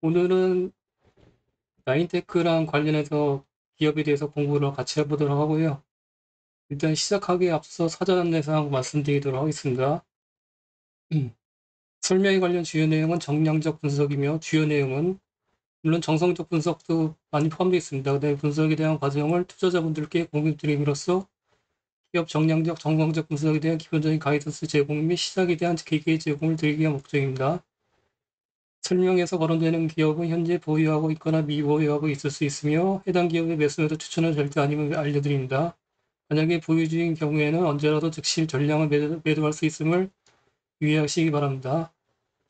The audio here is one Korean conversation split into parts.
오늘은 나인테크랑 관련해서 기업에 대해서 공부를 같이 해보도록 하고요. 일단 시작하기에 앞서 사전 안내사항 말씀드리도록 하겠습니다. 설명에 관련 주요 내용은 정량적 분석이며 주요 내용은 물론 정성적 분석도 많이 포함되어 있습니다. 근데 분석에 대한 과정을 투자자분들께 공유드림으로써 기업 정량적, 정성적 분석에 대한 기본적인 가이던스 제공 및 시작에 대한 계기 제공을 드리기 위한 목적입니다. 설명에서 거론되는 기업은 현재 보유하고 있거나 미보유하고 있을 수 있으며 해당 기업의 매수매도 추천은 절대 아님을 알려드립니다. 만약에 보유 중인 경우에는 언제라도 즉시 전량을 매도할 수 있음을 유의하시기 바랍니다.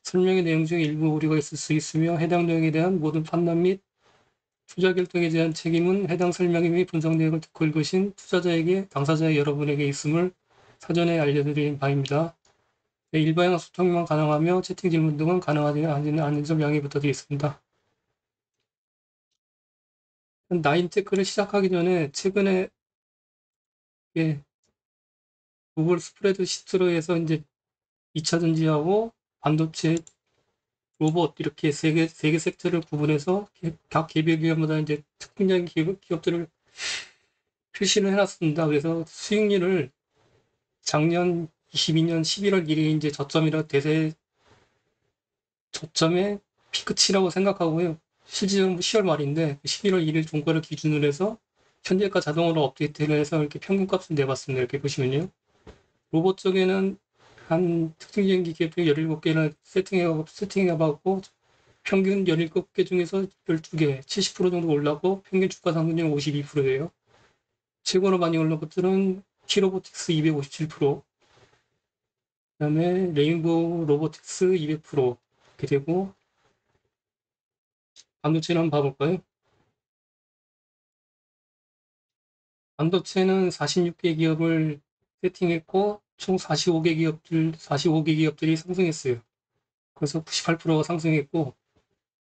설명의 내용 중 일부 오류가 있을 수 있으며 해당 내용에 대한 모든 판단 및 투자 결정에 대한 책임은 해당 설명 및 분석 내용을 듣고 읽으신 투자자에게 당사자 여러분에게 있음을 사전에 알려드린 바입니다. 일반형 소통만 가능하며 채팅 질문 등은 가능하지 않은 점 양해 부탁드리겠습니다. 나인테크를 시작하기 전에 최근에 구글 스프레드 시트로 해서 이제 2차 전지하고 반도체, 로봇 이렇게 세 개 섹터를 구분해서 각 개별 기업마다 이제 특징적인 기업들을 표시를 해놨습니다. 그래서 수익률을 작년 22년 11월 1일이 이제 저점이라 대세 저점의 피크치라고 생각하고요. 실질적으로 10월 말인데 11월 1일 종가를 기준으로 해서 현재가 자동으로 업데이트를 해서 이렇게 평균값을 내봤습니다. 이렇게 보시면요. 로봇 쪽에는 한 특징적인 기계들 17개를 세팅해봤고 평균 17개 중에서 12개, 70% 정도 올랐고 평균 주가 상승률 52%예요. 최고로 많이 올른 것들은 키로보틱스 257%, 그다음에 레인보우 로보틱스 200% 이렇게 되고 반도체는 한번 봐볼까요? 반도체는 46개 기업을 세팅했고 총 45개 기업들이 상승했어요. 그래서 98%가 상승했고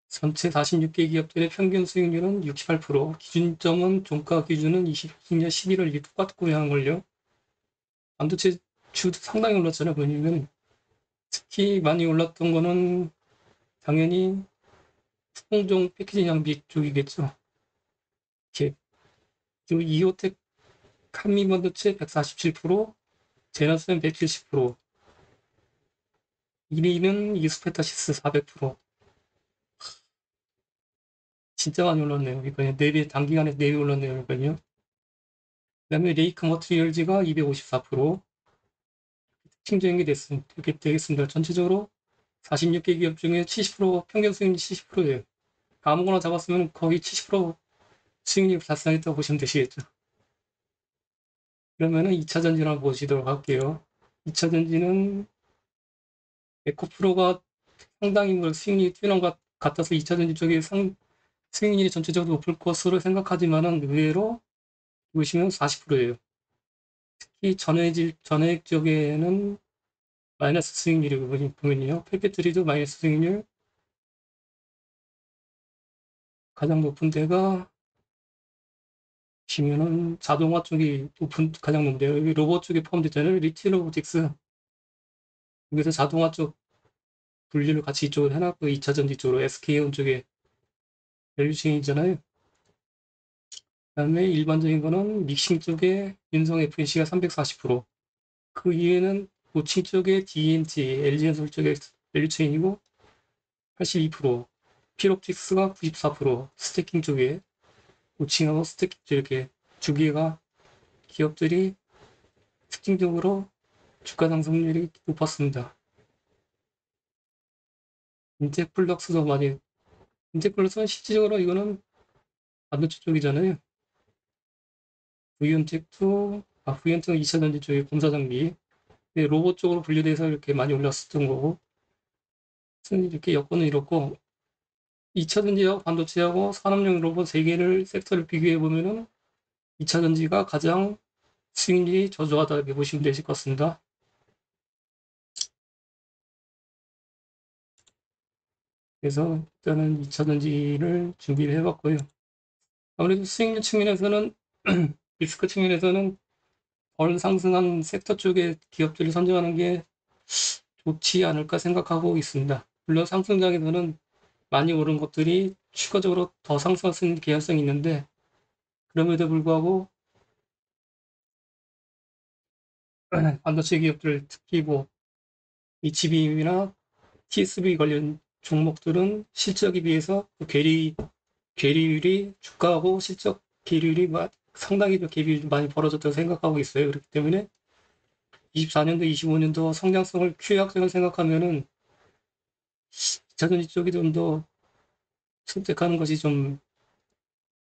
전체 46개 기업들의 평균 수익률은 68%, 기준점은 종가 기준은 2020년 11월 1일 똑같고 한 걸요. 반도체 주도 상당히 올랐잖아요. 왜냐면 특히 많이 올랐던 거는 당연히 수공종 패키징 장비 쪽이겠죠. 이렇게 이오텍 한미 반도체 147%, 제너슨 170%, 1위는 이스페타시스 400%. 진짜 많이 올랐네요. 이번에 4배, 단기간에 4배 올랐네요. 이번요. 그 다음에 레이크 머티리얼즈가 254%, 특징적인 게 이렇게 되겠습니다. 전체적으로 46개 기업 중에 70% 평균 수익률 70%예요. 아무거나 잡았으면 거의 70% 수익률 달성했다고 보시면 되시겠죠. 그러면은 2차 전지를 한번 보시도록 할게요. 2차 전지는 에코프로가 상당히 수익률이 뛰어난 것 같아서 2차 전지 쪽에 수익률이 전체적으로 높을 것으로 생각하지만은 의외로 보시면 40%예요. 특히 전해액 쪽에는 마이너스 수익률이 보면요. 페페트리도 마이너스 수익률 가장 높은 데가 보시면은 자동화 쪽이 가장 높은데요. 여기 로봇 쪽에 포함됐잖아요. 리티 로보틱스. 여기서 자동화 쪽 분류를 같이 이쪽으로 해놨고 2차 전지 쪽으로 SK온 쪽에 밸류체인이잖아요. 그다음에 일반적인 거는 믹싱 쪽에 윤성 FNC가 340%, 그 이외에는 고층 쪽에 DNT, LG엔솔 쪽에 밸류체인이고 82%, 필옵틱스가 94%, 스태킹 쪽에 고층하고 스태킹 쪽 이렇게 두 개가 기업들이 특징적으로 주가 상승률이 높았습니다. 인텍플럭스도 많이, 인텍플럭스는 실질적으로 이거는 반도체 쪽이잖아요. VN텍도 2차 전지 쪽에 공사 장비, 로봇 쪽으로 분류돼서 이렇게 많이 올랐었던 거고, 이렇게 여건은 이렇고, 2차 전지하고 반도체하고 산업용 로봇 세 개를 섹터를 비교해 보면은 2차 전지가 가장 수익률이 저조하다 이렇게 보시면 되실 것 같습니다. 그래서 일단은 2차 전지를 준비를 해봤고요. 아무래도 수익률 측면에서는 리스크 측면에서는 덜 상승한 섹터 쪽의 기업들을 선정하는 게 좋지 않을까 생각하고 있습니다. 물론 상승장에서는 많이 오른 것들이 추가적으로 더 상승할 수 있는 개연성이 있는데, 그럼에도 불구하고 반도체 기업들, 특히 뭐 이 GBM이나 TSV 관련 종목들은 실적에 비해서 그 괴리율이 주가하고 실적 괴리율이 상당히 좀 갭이 많이 벌어졌다고 생각하고 있어요. 그렇기 때문에 24년도, 25년도 성장성을 취약성을 생각하면은 자전지 쪽이 좀 더 선택하는 것이 좀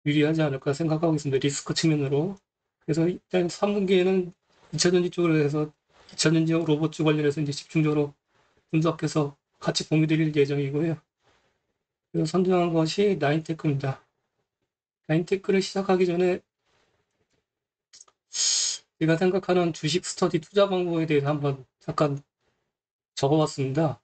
유리하지 않을까 생각하고 있습니다. 리스크 측면으로. 그래서 일단 3분기에는 2차전지 쪽으로 해서 2차전지 로봇 쪽 관련해서 이제 집중적으로 분석해서 같이 공유 드릴 예정이고요. 그래서 선정한 것이 나인테크입니다. 나인테크를 시작하기 전에 제가 생각하는 주식 스터디 투자 방법에 대해서 한번 잠깐 적어봤습니다.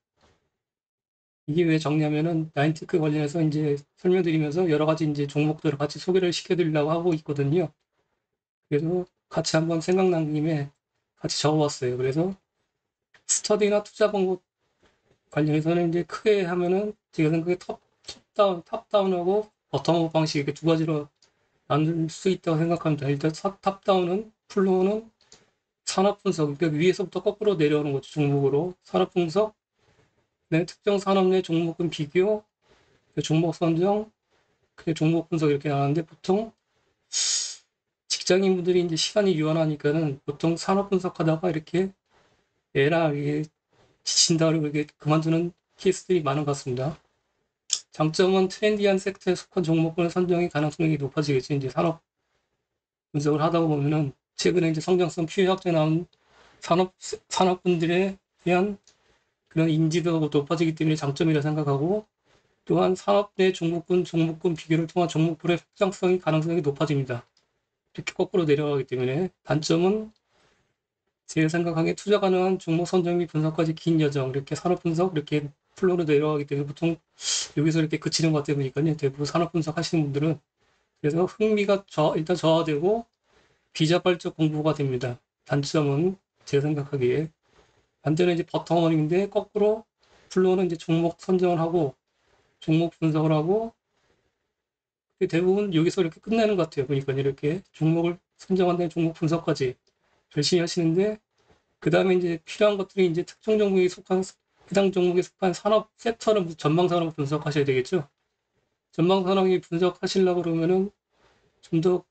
이게 왜 적냐면은 나인테크 관련해서 이제 설명드리면서 여러 가지 이제 종목들을 같이 소개를 시켜드리려고 하고 있거든요. 그래서 같이 한번 생각난 김에 같이 적어봤어요. 그래서 스터디나 투자 방법 관련해서는 이제 크게 하면은 제가 생각에 탑다운하고 버텀업 방식 이렇게 두 가지로 나눌 수 있다고 생각합니다. 일단 탑다운은 플로우는 산업 분석, 그러니까 위에서부터 거꾸로 내려오는 거죠. 종목으로 산업 분석, 네, 특정 산업 내 종목은 비교, 종목 선정, 그 종목 분석 이렇게 나가는데 보통 직장인분들이 이제 시간이 유한하니까는 보통 산업 분석하다가 이렇게 에라 이게 지친다 그러고 이게 그만두는 케이스들이 많은 것 같습니다. 장점은 트렌디한 섹터에 속한 종목군을 선정의 가능성이 높아지겠지. 이제 산업 분석을 하다 보면은 최근에 이제 성장성 피해학제 나온 산업분들에 대한 그런 인지도가 높아지기 때문에 장점이라 생각하고 또한 산업 내 종목군 비교를 통한 종목군의 확장성이 가능성이 높아집니다. 이렇게 거꾸로 내려가기 때문에 단점은 제가 생각하기에 투자 가능한 종목 선정 및 분석까지 긴 여정 이렇게 산업 분석 이렇게 플로로 내려가기 때문에 보통 여기서 이렇게 그치는 것 같다 보니까요. 대부분 산업 분석 하시는 분들은 그래서 흥미가 일단 저하되고 비자발적 공부가 됩니다. 단점은 제가 생각하기에 반대로 이제 버텀원인데 거꾸로 플로우는 이제 종목 선정을 하고 종목 분석을 하고 대부분 여기서 이렇게 끝내는 것 같아요. 보니까 이렇게 종목을 선정한 다음에 종목 분석까지 열심히 하시는데 그 다음에 이제 필요한 것들이 이제 특정 종목에 속한 해당 종목에 속한 산업 섹터를 전망 산업 분석하셔야 되겠죠. 전방 산업이 분석하시려고 그러면은 좀 더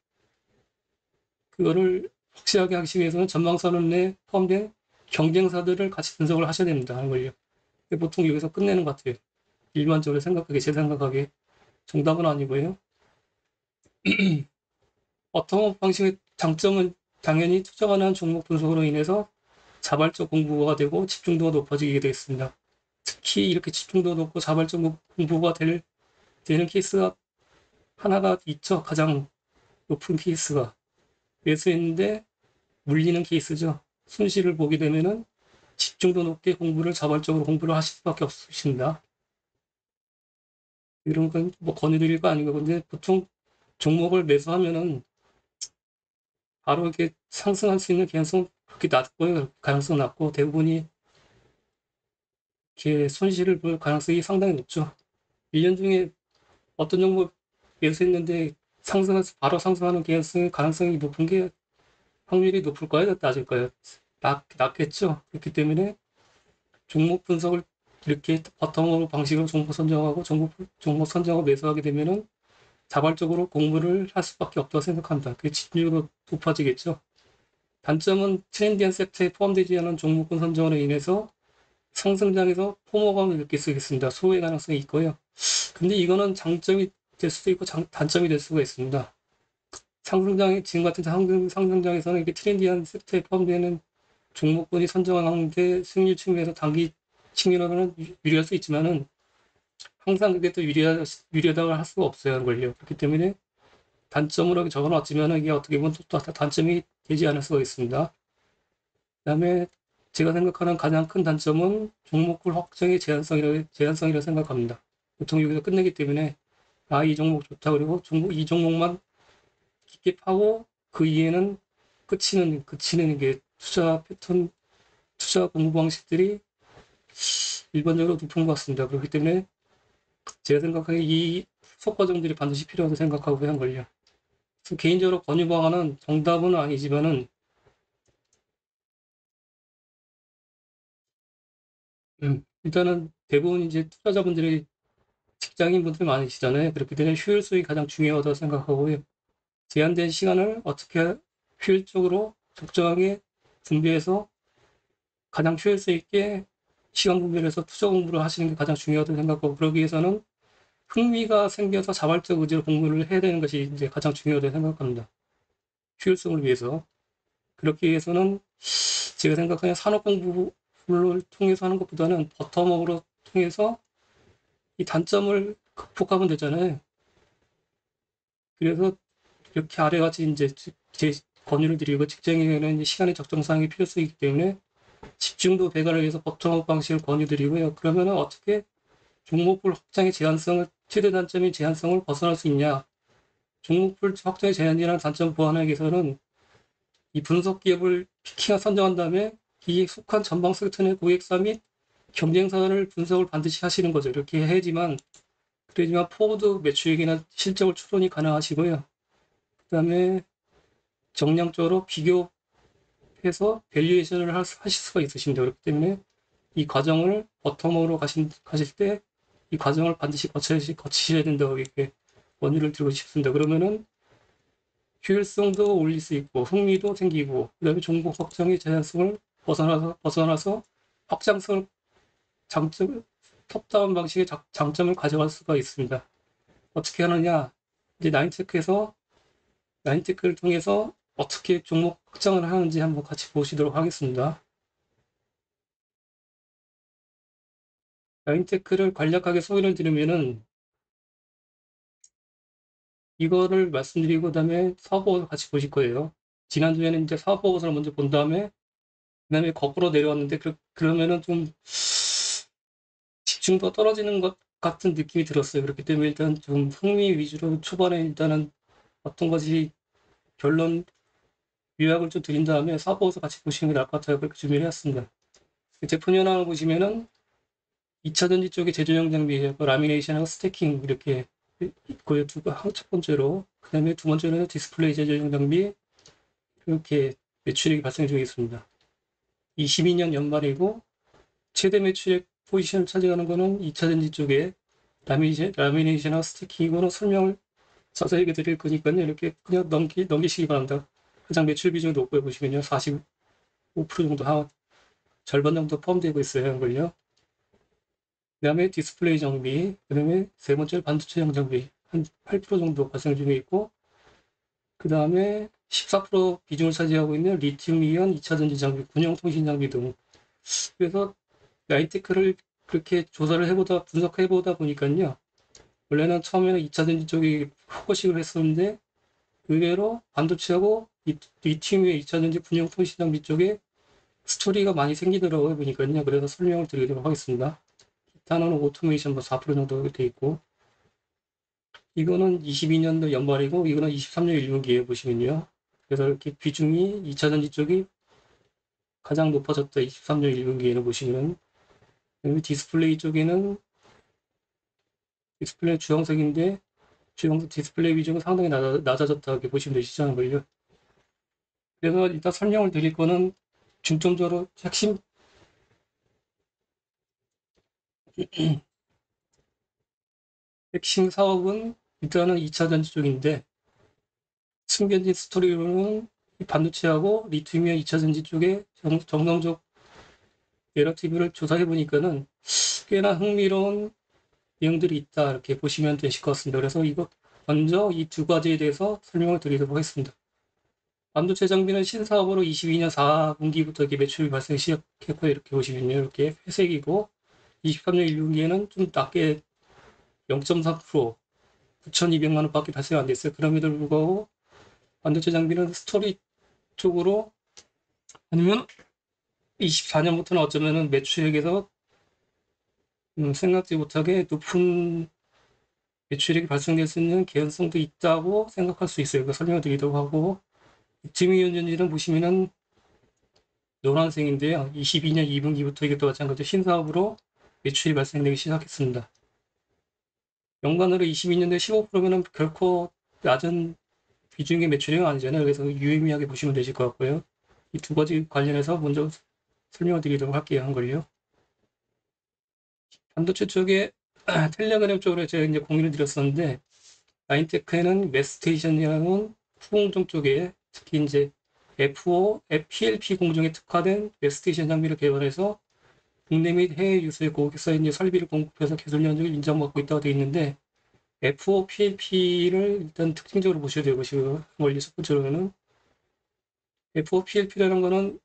그거를 확실하게 하기 위해서는 전방 산업 내에 포함된 경쟁사들을 같이 분석을 하셔야 됩니다. 하는 걸요. 보통 여기서 끝내는 것 같아요. 일반적으로 생각하기에, 제 생각하기에. 정답은 아니고요. 버텀업 방식의 장점은 당연히 투자가 난 종목 분석으로 인해서 자발적 공부가 되고 집중도가 높아지게 되겠습니다. 특히 이렇게 집중도 높고 자발적 공부가 되는 케이스가 하나가 있죠. 가장 높은 케이스가. 매수했는데 물리는 케이스죠. 손실을 보게 되면은 집중도 높게 자발적으로 공부를 하실 수밖에 없으십니다. 이런 건 뭐 권유드릴 거 아니고 근데 보통 종목을 매수하면은 바로 이렇게 상승할 수 있는 개연성 그렇게 낮고요. 가능성 낮고 대부분이 이렇게 손실을 볼 가능성이 상당히 높죠. 1년 중에 어떤 종목 매수했는데 바로 상승하는 개연성의 가능성이 높은 게 확률이 높을까요? 낮을까요? 낮겠죠. 그렇기 때문에 종목 분석을 이렇게 바텀으로 방식으로 종목 선정하고 종목 선정하고 매수하게 되면은 자발적으로 공부를 할 수밖에 없다고 생각합니다. 그게 집중력도 높아지겠죠. 단점은 트렌디한 섹터에 포함되지 않은 종목군 선정으로 인해서 상승장에서 포모감을 느낄 수 있습니다. 소외 가능성이 있고요. 근데 이거는 장점이 될 수도 있고 단점이 될 수가 있습니다. 지금 같은 상승장에서는 이렇게 트렌디한 섹터에 포함되는 종목군이 선정한 게 승률 측면에서 단기 측면으로는 유리할 수 있지만은 항상 그게 또 유리하다고 할 수가 없어요. 걸요. 그렇기 때문에 단점으로 적어놨지만 이게 어떻게 보면 또 단점이 되지 않을 수가 있습니다. 그다음에 제가 생각하는 가장 큰 단점은 종목별 확정의 제한성이라고 생각합니다. 보통 여기서 끝내기 때문에 이 종목 좋다 그리고 이 종목만 깊게 파고 그 이해는 그치는 게 투자 패턴, 투자 공부 방식들이 일반적으로 높은 것 같습니다. 그렇기 때문에 제가 생각하기에 이 후속 과정들이 반드시 필요하다고 생각하고 한 걸요. 그래서 개인적으로 권유 방안은 정답은 아니지만은 일단은 대부분 이제 투자자분들이 직장인분들 많으시잖아요. 그렇기 때문에 효율성이 가장 중요하다고 생각하고요. 제한된 시간을 어떻게 효율적으로 적정하게 분배해서 가장 효율성 있게 시간 분배를 해서 투자 공부를 하시는 게 가장 중요하다고 생각하고, 그러기 위해서는 흥미가 생겨서 자발적 의지로 공부를 해야 되는 것이 이제 가장 중요하다고 생각합니다. 효율성을 위해서. 그렇기 위해서는 제가 생각하는 산업 공부를 통해서 하는 것보다는 버텀업으로 통해서 이 단점을 극복하면 되잖아요. 그래서 이렇게 아래같이 이제 제 권유를 드리고, 직장인에게는 시간의 적정상이 필요성이 있기 때문에 집중도 배가를 위해서 버텀업 방식을 권유드리고요. 그러면은 어떻게 종목별 확장의 제한성을, 최대 단점인 제한성을 벗어날 수 있냐. 종목별 확장의 제한이라는 단점을 보완하기 위해서는 이 분석 기업을 피킹 선정한 다음에 이에 속한 전방 섹터의 고객사 및 경쟁사를 분석을 반드시 하시는 거죠. 이렇게 해야지만, 그래야지만 포워드 매출액이나 실적을 추론이 가능하시고요. 그 다음에 정량적으로 비교해서 밸류에이션을 하실 수가 있으십니다. 그렇기 때문에 이 과정을 버텀으로 가실 때 이 과정을 반드시 거치셔야 된다고 이렇게 원의를 드리고 싶습니다. 그러면은 효율성도 올릴 수 있고 흥미도 생기고, 그다음에 종목 확장의 제한성을 벗어나서 확장성을, 장점, 톱다운 방식의 장점을 가져갈 수가 있습니다. 어떻게 하느냐? 이제 나인테크를 통해서 어떻게 종목 확장을 하는지 한번 같이 보시도록 하겠습니다. 나인테크를 간략하게 소개를 드리면은, 이거를 말씀드리고 그다음에 사업보고서 같이 보실 거예요. 지난주에는 이제 사업보고서를 먼저 본 다음에 그다음에 거꾸로 내려왔는데, 그러면은 좀 집중도가 떨어지는 것 같은 느낌이 들었어요. 그렇기 때문에 일단 좀 흥미 위주로 초반에 일단은 어떤 것이 결론 요약을 좀 드린 다음에 사업보고서 같이 보시는 게 나을 것 같아요. 그렇게 준비를 해왔습니다. 제품 현황을 보시면은 2차 전지 쪽에 제조용 장비, 라미네이션하고 스태킹 이렇게 있고요. 첫 번째로. 그 다음에 두 번째로는 디스플레이 제조용 장비, 이렇게 매출액이 발생 중에 있습니다. 22년 연말이고, 최대 매출액 포지션을 차지하는 거는 2차 전지 쪽에 라미네이션하고 스태킹, 이거는 설명을 자세히 드릴 거니까요. 이렇게 그냥 넘기시기 바랍니다. 가장 매출 비중이 높고 보시면요. 45% 정도, 절반 정도 포함되고 있어요. 이걸요. 그 다음에 디스플레이 장비, 그 다음에 세 번째로 반도체형 장비, 한 8% 정도 발생 중에 있고, 그 다음에 14% 비중을 차지하고 있는 리튬 이온 2차 전지 장비, 군용 통신 장비 등. 그래서 나이테크를 그렇게 조사를 해보다, 분석해보다 보니까요. 원래는 처음에는 2차 전지 쪽이 포커싱을 했었는데, 의외로 반도체하고 리튬의 2차 전지 군용 통신 장비 쪽에 스토리가 많이 생기더라고요. 보니까요. 그래서 설명을 드리도록 하겠습니다. 기타는 오토메이션 뭐 4% 정도 돼 있고, 이거는 22년도 연말이고, 이거는 23년 1분기에 보시면요. 그래서 이렇게 비중이 2차 전지 쪽이 가장 높아졌다. 23년 1분기에는 보시면. 디스플레이 쪽에는 디스플레이 주황색인데, 주황색 디스플레이 비중은 상당히 낮아졌다. 이렇게 보시면 되시죠. 걸요. 그래서 일단 설명을 드릴 거는 중점적으로 핵심 사업은 일단은 2차 전지 쪽인데, 숨겨진 스토리로는 반도체하고 리튬이온 2차 전지 쪽에 정성적 내러티브를 조사해 보니까는 꽤나 흥미로운 내용들이 있다. 이렇게 보시면 되실 것 같습니다. 그래서 이거 먼저 이 두 가지에 대해서 설명을 드리도록 하겠습니다. 반도체 장비는 신사업으로 22년 4분기부터 이렇게 매출이 발생 시작했고, 이렇게 보시면요. 이렇게 회색이고, 23년 1분기에는 좀 낮게 0.3%, 9,200만 원밖에 발생 안 됐어요. 그럼에도 불구하고 반도체 장비는 스토리 쪽으로, 아니면 24년부터는 어쩌면은 매출액에서 생각지 못하게 높은 매출액이 발생될 수 있는 개연성도 있다고 생각할 수 있어요. 그 설명을 드리도록 하고, 리튬이온전지는 보시면은 노란색인데요. 22년 2분기부터 이것도 마찬가지로 신사업으로 매출이 발생되기 시작했습니다. 연간으로 22년도에 15%면은 결코 낮은 비중의 매출이 아니잖아요. 그래서 유의미하게 보시면 되실 것 같고요. 이 두 가지 관련해서 먼저 설명을 드리도록 할게요. 한 걸요. 반도체 쪽에 텔레그램 쪽으로 제가 이제 공유를 드렸었는데, 나인테크에는 웹스테이션이라는 후공정 쪽에 특히 이제 F5, PLP 공정에 특화된 웹스테이션 장비를 개발해서 국내 및 해외 유수의 고객사에 이제 설비를 공급해서 기술 연적을 인정받고 있다고 되어 있는데, F5, PLP를 일단 특징적으로 보셔야 되고, 지금 원리 첫 번째로는 F5, PLP라는 거는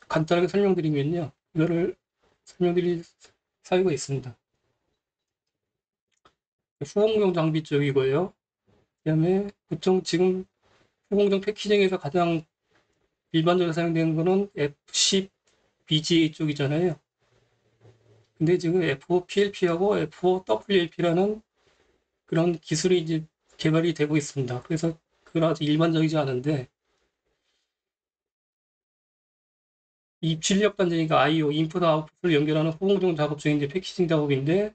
간단하게 설명드리면요. 이거를 설명드릴 사유가 있습니다. 후공정 장비 쪽이고요. 그다음에 보통 지금 후공정 패키징에서 가장 일반적으로 사용되는 거는 F10 BGA 쪽이잖아요. 근데 지금 F5 PLP하고 F5 WLP라는 그런 기술이 이제 개발이 되고 있습니다. 그래서 그건 아주 일반적이지 않은데, 입출력 단자니까 IO, 인풋 아웃풋을 연결하는 후공정 작업 중에 이제 패키징 작업인데,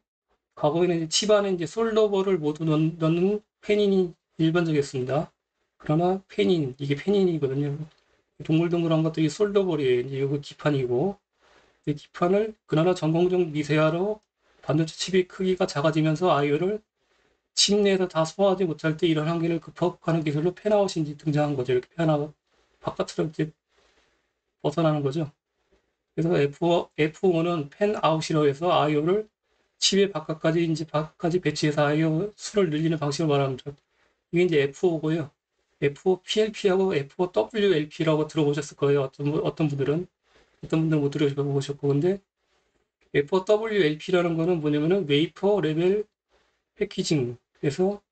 과거에는 이제 칩 안에 이제 솔더버를 모두 넣는 팬인이 일반적이었습니다. 그러나 팬인, 이게 팬인이거든요. 동글동글한 것들이 솔더볼이에요. 이제 이거 기판이고, 이 기판을 그나마 전공정 미세화로 반도체 칩의 크기가 작아지면서 IO를 칩 내에서 다 소화하지 못할 때 이런 한계를 극복하는 기술로 팬아웃이 이제 등장한 거죠. 이렇게 팬아웃, 바깥으로 이제 벗어나는 거죠. 그래서 F5는 팬아웃이라고 해서 IO를 칩의 바깥까지 이제 바깥까지 배치해서 IO 수를 늘리는 방식을 말합니다. 이게 이제 F5고요. F5 PLP하고 F5 WLP라고 들어보셨을 거예요. 어떤 분들은. 어떤 분들은 못 들어보셨고. 근데 F5 WLP라는 거는 뭐냐면은 웨이퍼 레벨 패키징. 그래서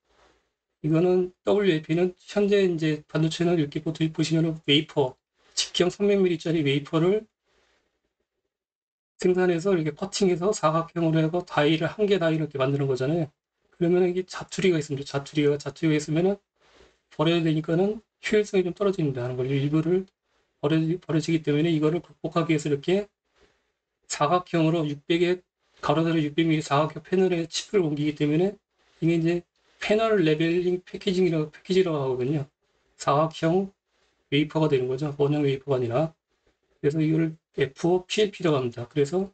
이거는 WLP는 현재 이제 반도체는 이렇게 보시면은 웨이퍼, 직경 300mm짜리 웨이퍼를 생산해서 이렇게 커팅해서 사각형으로 해서 다이를 한 개 다이를 이렇게 만드는 거잖아요. 그러면 이게 자투리가 있습니다. 자투리가 있으면은 버려야 되니까는 효율성이 좀 떨어진다 하는 걸 일부를 버려지기 때문에 이거를 극복하기 위해서 이렇게 사각형으로 600에 가로세로 600mm 사각형 패널에 칩을 옮기기 때문에 이게 이제 패널 레벨링 패키지라고 하거든요. 사각형 웨이퍼가 되는 거죠. 원형 웨이퍼가 아니라. 그래서 이걸 F5 PLP라고 합니다. 그래서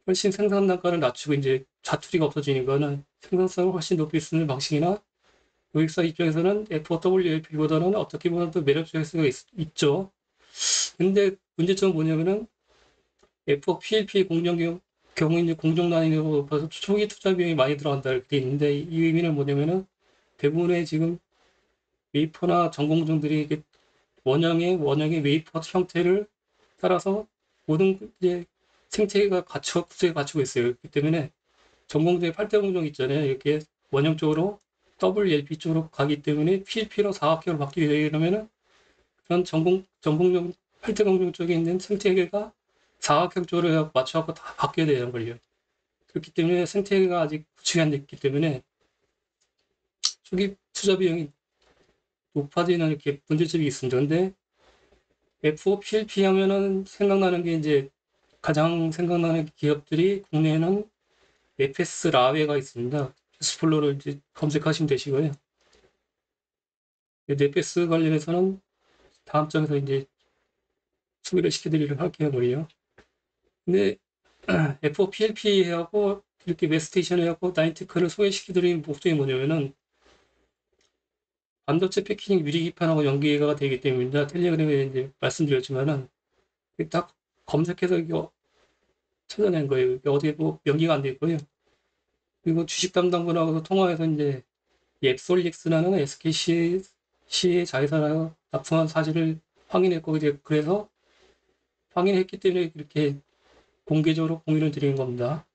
훨씬 생산 단가를 낮추고 이제 자투리가 없어지니까는 생산성을 훨씬 높일 수 있는 방식이나 고객사 입장에서는 FOWLP보다는 어떻게 보면 더 매력적일 수가 있죠. 근데 문제점은 뭐냐면은 FOPLP 경우 이제 공정 난이도가 높아서 초기 투자 비용이 많이 들어간다 이렇게 돼 있는데 이 의미는 뭐냐면은 대부분의 지금 웨이퍼나 전공정들이 이게 원형의 웨이퍼 형태를 따라서 모든 이제 생태계가 구조에 갖추고 있어요. 그렇기 때문에 전공정의 8대 공정 있잖아요. 이렇게 원형적으로 WLP 쪽으로 가기 때문에 PLP로 사각형으로 바뀌게 되려면은 그런 전공정 8대 공정 쪽에 있는 생태계가 사각형 쪽으로 맞춰갖고 다 바뀌어야 되는 걸요. 그렇기 때문에 생태계가 아직 구축이 안 됐기 때문에 초기 투자 비용이 높아지는 이렇게 문제점이 있습니다. 근데 F5PLP 하면은 생각나는 게 이제 가장 생각나는 기업들이 국내에는 FS 라웨가 있습니다. 스플로를 이제 검색하시면 되시고요. FS 관련해서는 다음 장에서 이제 소개를 시켜드리도록 할게요, 머리요. 근데 F5PLP하고 이렇게 웹스테이션 해갖고 나인테크를 소개시켜드리는 목적이 뭐냐면은 반도체 패키징 유리기판하고 연계가 되기 때문입니다. 텔레그램에 이제 말씀드렸지만은 딱 검색해서 이게 찾아낸 거예요. 어디에 뭐 연기가 안 돼 있고요. 그리고 주식 담당분하고 통화해서 이제 앱솔릭스라는 SKC의 자회사가 납품한 사실을 확인했고 이제 그래서 확인했기 때문에 이렇게 공개적으로 공유를 드리는 겁니다.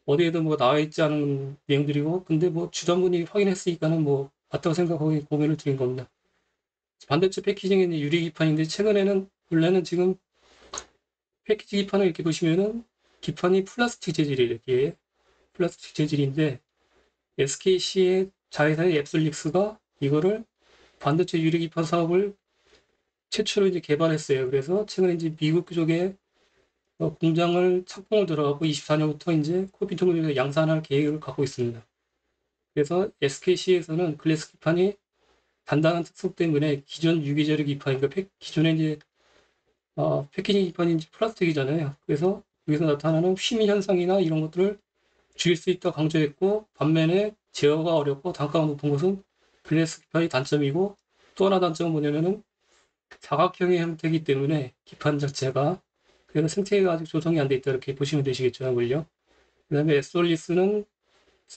어디에도 뭐 나와 있지 않은 내용들이고 근데 뭐 주담분이 확인했으니까는 뭐 맞다고 생각하고 공유를 드린 겁니다. 반도체 패키징의 유리 기판인데 최근에는 원래는 지금 패키지 기판을 이렇게 보시면은 기판이 플라스틱 재질이 이렇게 플라스틱 재질인데 SKC의 자회사의 앱솔릭스가 이거를 반도체 유리 기판 사업을 최초로 이제 개발했어요. 그래서 최근에 이제 미국 쪽에 공장을 착공을 들어가고 24년부터 이제 코피통을 양산할 계획을 갖고 있습니다. 그래서 SKC에서는 글래스 기판이 단단한 특성 때문에 기존 유기재료 기판, 그러니까 기존에 이제 패키징 기판이 이제 플라스틱이잖아요. 그래서 여기서 나타나는 휘미 현상이나 이런 것들을 줄일 수 있다고 강조했고, 반면에 제어가 어렵고 단가가 높은 것은 글래스 기판이 단점이고, 또 하나 단점은 뭐냐면은 사각형의 형태이기 때문에 기판 자체가, 그래서 생태계가 아직 조성이 안 돼 있다 이렇게 보시면 되시겠죠, 한걸요. 그다음에 앱솔리스는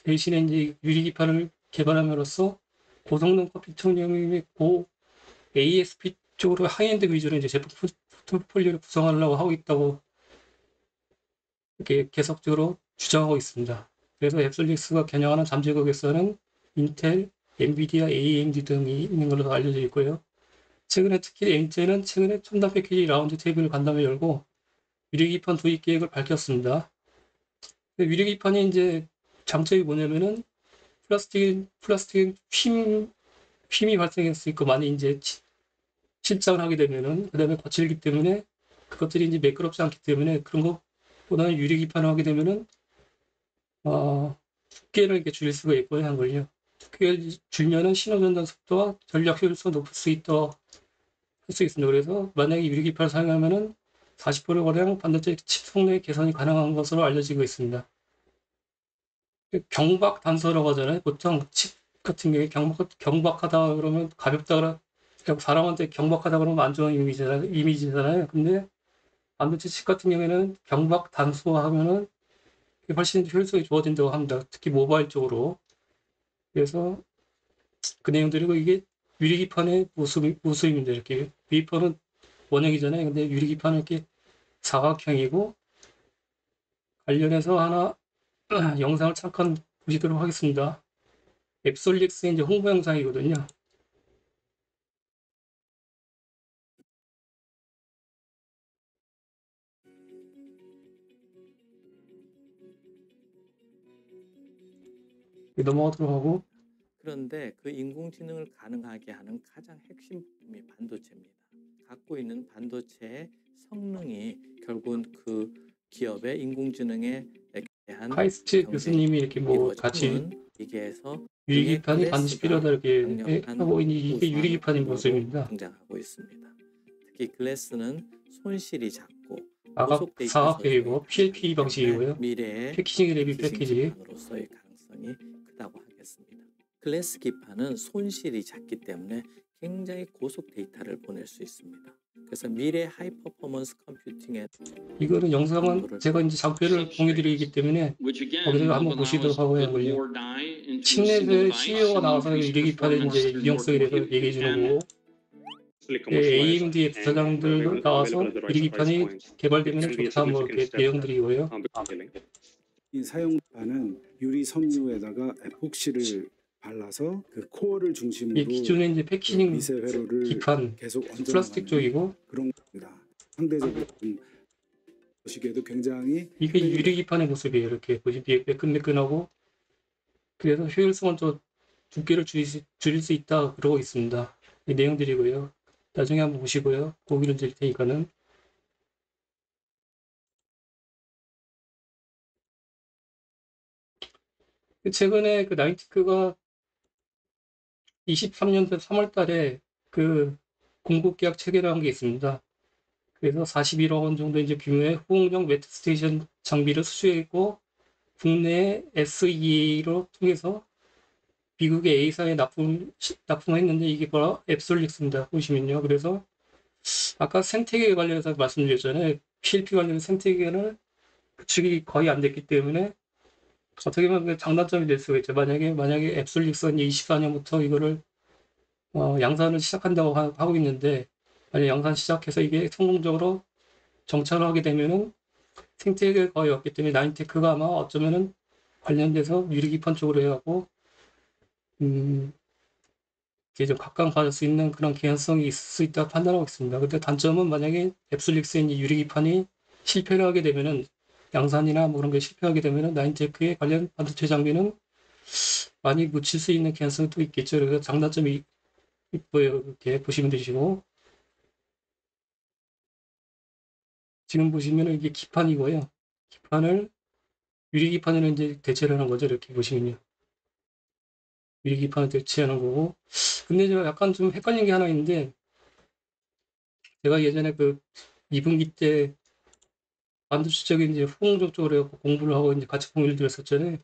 대신에 이제 유리 기판을 개발함으로써 고성능 커피 튜닝의 고 ASP 쪽으로 하이엔드 위주로 이제 제품 포트폴리오를 구성하려고 하고 있다고 이렇게 계속적으로 주장하고 있습니다. 그래서 앱솔릭스가 겨냥하는 잠재국에서는 인텔, 엔비디아, AMD 등이 있는 걸로 알려져 있고요. 최근에 특히 엔젤은 최근에 첨단 패키지 라운드 테이블 간담회 열고 유리기판 도입 계획을 밝혔습니다. 유리기판이 이제 장점이 뭐냐면은 플라스틱 휨이 발생할 수 있고 많이 이제 실장을 하게 되면은 그다음에 거칠기 때문에 그것들이 이제 매끄럽지 않기 때문에 그런 것보다는 유리기판을 하게 되면은 두께를 이렇게 줄일 수가 있고요, 한걸요. 두께를 줄면은 신호전달 속도와 전략 효율성 높일 수 있다 할 수 있습니다. 그래서 만약에 유리기판을 사용하면은 40%가량 반도체 칩 성능의 개선이 가능한 것으로 알려지고 있습니다. 경박 단서라고 하잖아요. 보통 칩 같은 경우에 경박하다 그러면 가볍다 그러 사람한테 경박하다 그러면 안 좋은 이미지잖아요. 근데 반도체 칩 같은 경우에는 경박 단수하면은 훨씬 효율성이 좋아진다고 합니다. 특히 모바일 쪽으로. 그래서 그 내용들이고 이게 유리기판의 모습입니다. 이렇게 웨이퍼는 원형이잖아요. 근데 유리기판은 이렇게 사각형이고 관련해서 하나 영상을 잠깐 보시도록 하겠습니다. 앱솔릭스의 이제 홍보 영상이거든요. 넘어가도록 하고. 그런데 그 인공지능을 가능하게 하는 가장 핵심 부품이 반도체입니다. 갖고 있는 반도체의 성능이 결국은 그 기업의 인공지능에 대한 카이스트 경쟁이 교수님이 이렇게 뭐 같이 이루어지는 이게에서 유리기판이 반드시 필요하다 이렇게 강력한 하고 이게 우수한 유리기판인 원료로 모습입니다. 등장하고 있습니다. 특히 글래스는 손실이 작고 사각, 고속 데이터 저장이 사각형이고 PLP 가능하기 때문에 방식이고요. 미래의 패키징 랩이 패키징 패키지. 기판으로서의 가능성이 크다고 하겠습니다. 글래스 기판은 손실이 작기 때문에 굉장히 고속 데이터를 보낼 수 있습니다. 그래서 미래 하이 퍼포먼스 컴퓨팅에 이거는 영상은 제가 이제 장표를 공유드리기 때문에 거기서 한번 보시도록 하고 해요. 칩넷의 CEO가 나와서 유리기판의 이제 유용성에 대해서 얘기해 주는 거고, AMD의 부사장들도 나와서 유리기판이 개발되면 좋다 뭐 이렇게 내용들이고요. 이 사용판은 유리 섬유에다가 에폭시를 발라서 그 코어를 중심으로 이 기존의 이제 그 패키징 미세 회로를 기판 계속 플라스틱 얹어나가는 쪽이고, 그런 겁니다. 상대적으로 보시기에도 굉장히 이게 유리기판의 모습이에요. 이렇게 보시면 매끈매끈하고, 그래서 효율성은 또 두께를 줄일 수 있다 그러고 있습니다. 이 내용들이고요. 나중에 한번 보시고요. 보기를 드릴 테니까는. 최근에 그 나이티크가 23년도 3월 달에 그 공급 계약 체결을 한 게 있습니다. 그래서 41억 원 정도 이제 규모의 호응용 매트 스테이션 장비를 수주했고, 국내 SEA로 통해서 미국의 A사에 납품했는데 이게 바로 앱솔릭스입니다. 보시면요. 그래서 아까 생태계 관련해서 말씀드렸잖아요. PLP 관련 생태계는 구축이 거의 안 됐기 때문에 어떻게 보면 장단점이 될 수가 있죠. 만약에 앱솔릭스가 24년부터 이거를 양산을 시작한다고 하고 있는데, 만약 양산 시작해서 이게 성공적으로 정착을 하게 되면은 생태계가 거의 없기 때문에 나인테크가 아마 어쩌면은 관련돼서 유리기판 쪽으로 해갖고 이제 좀 각광받을 수 있는 그런 개연성이 있을 수 있다고 판단하고 있습니다. 근데 단점은 만약에 앱솔릭스의 유리기판이 실패를 하게 되면은 양산이나 뭐 그런 게 실패하게 되면은 나인테크의 관련 반도체 장비는 많이 묻힐 수 있는 개연성이 또 있겠죠. 그래서 장단점이 있고요. 이렇게 보시면 되시고, 지금 보시면은 이게 기판이고요. 기판을 유리 기판으로 이제 대체를 하는 거죠. 이렇게 보시면요. 유리 기판을 대체하는 거고. 근데 제가 약간 좀 헷갈린 게 하나 있는데, 제가 예전에 그 2분기 때 반도체적인 이제 후공정 쪽으로 해갖고 공부를 하고 이제 같이 공유를 들었었잖아요.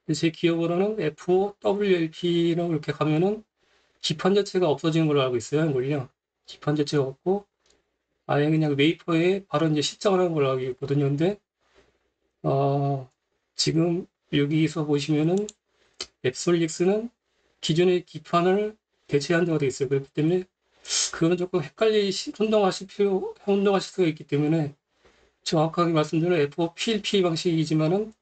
근데 제 기억으로는 FOWLP라고 이렇게 가면은 기판 자체가 없어지는 걸로 알고 있어요. 이걸요. 기판 자체가 없고, 아예 그냥 웨이퍼에 바로 이제 시작을 하는 걸로 알고 있거든요. 근데, 지금 여기서 보시면은 앱솔릭스는 기존의 기판을 대체한다고 되어 있어요. 그렇기 때문에 그거는 조금 혼동하실 수가 있기 때문에 정확하게 말씀드리면 FOPLP 방식이지만은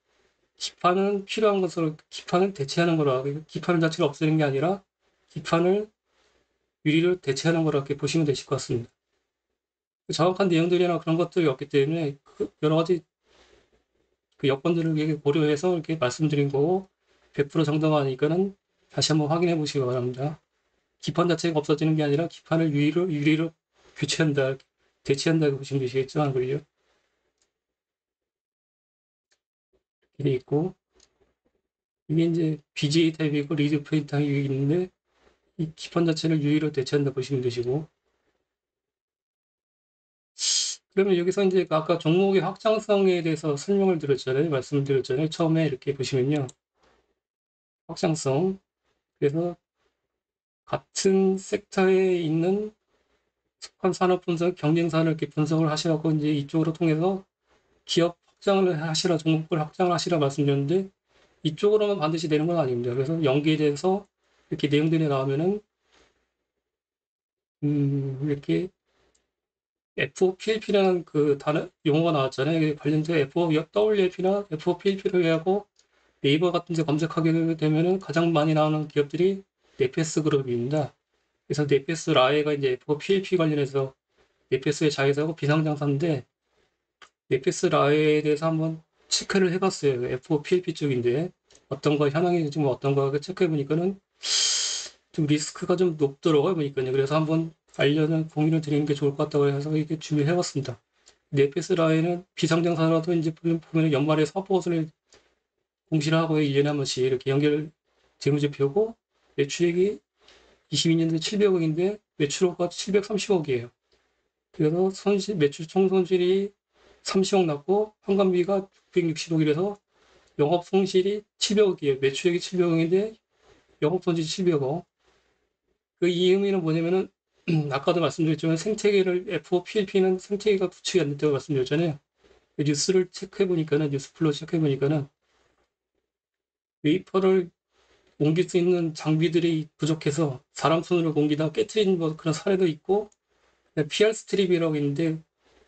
기판은 필요한 것으로 기판을 대체하는 거라, 기판 자체를 없애는 게 아니라 기판을 유리를 대체하는 거라 이렇게 보시면 되실 것 같습니다. 정확한 내용들이나 그런 것들이 없기 때문에 여러 가지 그 여건들을 이렇게 고려해서 이렇게 말씀드린 거고 100% 정도가 아니니까는 다시 한번 확인해 보시기 바랍니다. 기판 자체가 없어지는 게 아니라 기판을 유리로 교체한다, 대체한다고 보시면 되시겠죠, 한글요. 이렇게 돼 있고 이게 이제 BGA 타입이고 리드 프레임 타입이 있는데 이 기판 자체를 유리로 대체한다 보시면 되시고 그러면 여기서 이제 아까 종목의 확장성에 대해서 설명을 드렸잖아요, 말씀을 드렸잖아요. 처음에 이렇게 보시면요, 확장성. 그래서 같은 섹터에 있는 속한 산업 분석, 경쟁사를 이렇게 분석을 하시라고 이제 이쪽으로 통해서 기업 확장을 하시라, 종목을 확장을 하시라 말씀드렸는데 이쪽으로만 반드시 되는 건 아닙니다. 그래서 연계돼서 이렇게 내용들이 나오면은 이렇게 FOPLP라는 그 단어 용어가 나왔잖아요. 관련돼서 FOWLP나 FOPLP를 하고 네이버 같은 데 검색하게 되면은 가장 많이 나오는 기업들이 네페스 그룹입니다. 그래서 네페스 라에가 이제 FOPLP 관련해서 네페스의 자회사고 비상장사인데 네페스 라에 대해서 한번 체크를 해봤어요. FOPLP 쪽인데 어떤 거 현황이 지금 어떤 거 체크해 보니까는 좀 리스크가 좀 높더라고요. 보니까요. 그래서 한번 알려는 공유를 드리는 게 좋을 것 같다고 해서 이렇게 준비를 해봤습니다. 네페스 라에는 비상장사라도 이제 보면 연말에 사업보고서를 공시를 하고 1년에 한 번씩 이렇게 연결 재무제표고 매출액이 22년도에 700억인데 매출액가 730억이에요. 그래서 매출 총 손실이 30억 났고 환관비가 660억이라서 영업 손실이 700억이에요. 매출액이 700억인데 영업 손실이 700억. 그 이 의미는 뭐냐면은 아까도 말씀드렸지만 생태계를 FOPLP는 생태계가 구축이 안 됐다고 말씀드렸잖아요. 뉴스를 체크해 보니까는 뉴스 플로 체크해 보니까는 웨이퍼를 옮길 수 있는 장비들이 부족해서 사람 손으로 옮기다 깨트린 뭐 그런 사례도 있고 PR 스트립이라고 있는데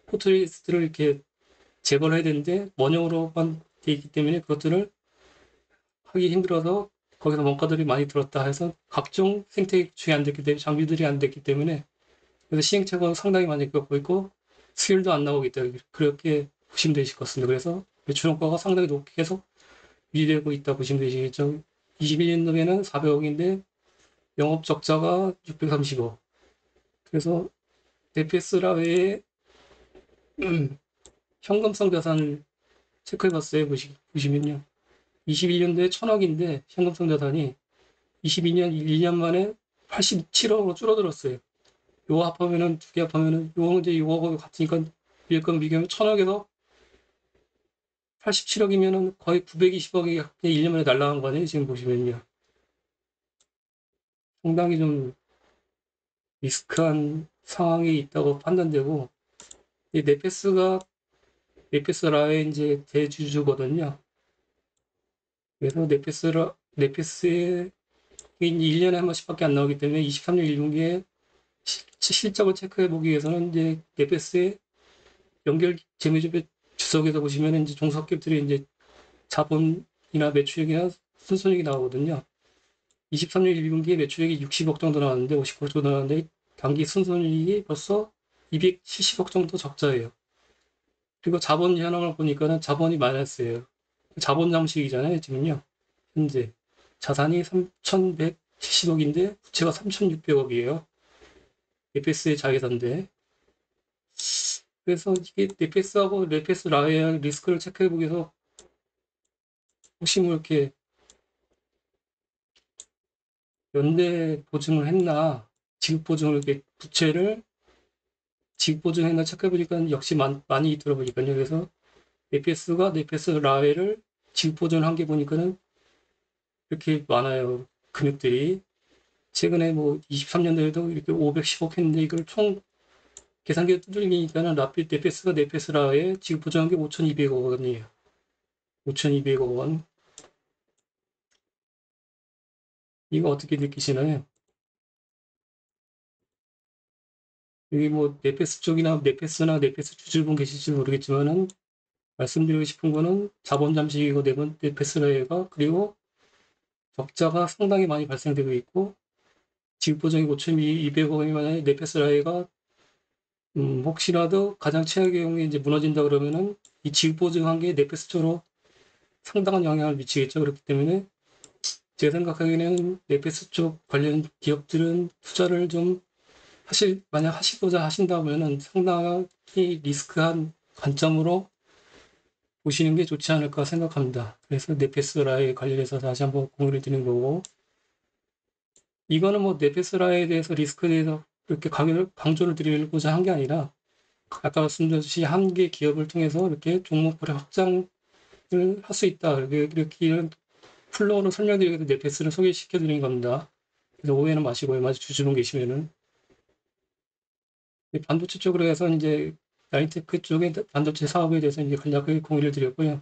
포트리스트를 이렇게 제거를 해야 되는데 원형으로만 돼 있기 때문에 그것들을 하기 힘들어서 거기서 원가들이 많이 들었다 해서 각종 생태계 구축이 안 됐기 때문에 장비들이 안 됐기 때문에 그래서 시행착오는 상당히 많이 겪고 있고 수율도 안 나오기 때문에 그렇게 보시면 되실 것 같습니다. 그래서 매출 원가가 상당히 높게 계속 유지되고 있다 보시면 되시겠죠. 21년도에는 400억인데 영업 적자가 630억. 그래서 네페스라 외에 현금성 자산을 체크해봤어요. 보시면요. 21년도에 1000억인데 현금성 자산이 22년 1년 만에 87억으로 줄어들었어요. 요거 합하면은 두 개 합하면은 요거 이제 요거 같으니까 일금 비교하면 1000억에서 87억이면은 거의 920억이 1년 만에 날라간 거 아니에요? 지금 보시면요. 상당히 좀 리스크한 상황이 있다고 판단되고 이 네페스라의 이제 대주주거든요. 그래서 네페스의 1년에 한 번씩밖에 안 나오기 때문에 23년 1분기에 실적을 체크해 보기 위해서는 이제 네페스의 연결 재무제표 주석에서 보시면 이제 종속기업들이 이제 자본이나 매출액이나 순손익이 나오거든요. 23년 1분기에 매출액이 60억 정도 나왔는데 50억 정도 나왔는데 당기 순손익이 벌써 270억 정도 적자예요. 그리고 자본 현황을 보니까는 자본이 마이너스예요. 자본 장식이잖아요, 지금요. 현재 자산이 3,170억인데 부채가 3,600억이에요. FS의 자회사인데 그래서 이게 네페스하고 네페스 라의 리스크를 체크해보기 위해서 혹시 뭐 이렇게 연대 보증을 했나, 지급 보증을 이렇게 부채를 지급 보증했나 체크해보니까 역시 많이 있더라고요. 그래서 네페스가 네페스 라웨를 지급 보증한 게 보니까는 이렇게 많아요. 금액들이. 최근에 뭐 23년도에도 이렇게 510억 했는데 이걸 총 계산기 두들기니까는 네페스가 네페스 라웨 지급 보증한 게 5,200억 원이에요. 5,200억 원. 이거 어떻게 느끼시나요? 여기 뭐 네페스 쪽이나 네페스나 네페스 주주분 계실지 모르겠지만은 말씀드리고 싶은 거는 자본 잠식이고 네페스 라웨가 그리고 적자가 상당히 많이 발생되고 있고 지급 보정이 5,200억 원이 만약에 네페스라이가 혹시라도 가장 최악의 경우에 이제 무너진다 그러면은 이 지급 보증한 게 네페스 쪽으로 상당한 영향을 미치겠죠. 그렇기 때문에 제 생각하기에는 네페스 쪽 관련 기업들은 투자를 좀 만약 하시고자 하신다면은 상당히 리스크한 관점으로 보시는 게 좋지 않을까 생각합니다. 그래서 네페스라에 관련해서 다시 한번 공유를 드리는 거고, 이거는 뭐 네페스라에 대해서 리스크에 대해서 이렇게 강조를 드리고자 한 게 아니라 아까 말씀드렸듯이 한 개 기업을 통해서 이렇게 종목별의 확장을 할 수 있다. 이렇게 이런 플로우로 설명드리기 위해서 네페스를 소개시켜 드리는 겁니다. 그래서 오해는 마시고요. 만약 주주분 계시면은. 반도체 쪽으로 해서 이제 나인테크 쪽의 반도체 사업에 대해서 이제 간략하게 공유를 드렸고요.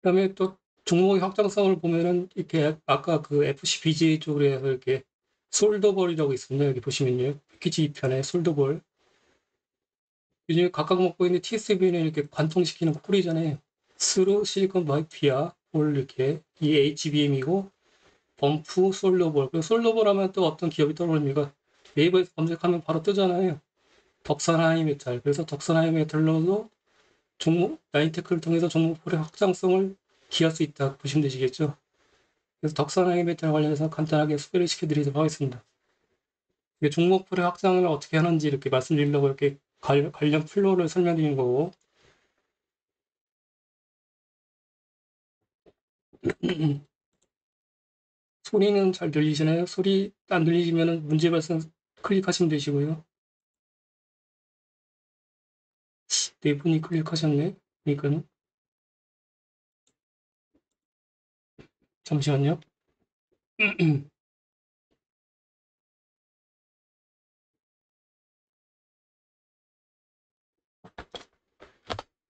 그다음에 또 종목의 확장성을 보면은 이렇게 아까 그 FCBGA 쪽으로 해서 이렇게 솔더볼이라고 있습니다. 여기 보시면요. 패키지 2편에 솔더볼. 요즘 각각 먹고 있는 TSV는 이렇게 관통시키는 콜이잖아요. 스루, 실리콘 바이피아, 볼 이렇게 이 HBM이고 범프, 솔더볼. 그 솔더볼 하면 또 어떤 기업이 떠오릅니까? 네이버에서 검색하면 바로 뜨잖아요. 덕산 하이메탈. 그래서 덕산 하이메탈로도 종목 나인테크를 통해서 종목볼의 확장성을 기할 수 있다 보시면 되시겠죠. 그래서 덕산 하이메탈 관련해서 간단하게 소개를 시켜드리도록 하겠습니다. 종목볼의 확장을 어떻게 하는지 이렇게 말씀드리려고 이렇게 관련 플로우를 설명드리는 거고, 소리는 잘 들리시나요? 소리 안 들리시면 문제 발생 클릭하시면 되시고요. 네 분이 클릭하셨네. 그러니까는 잠시만요.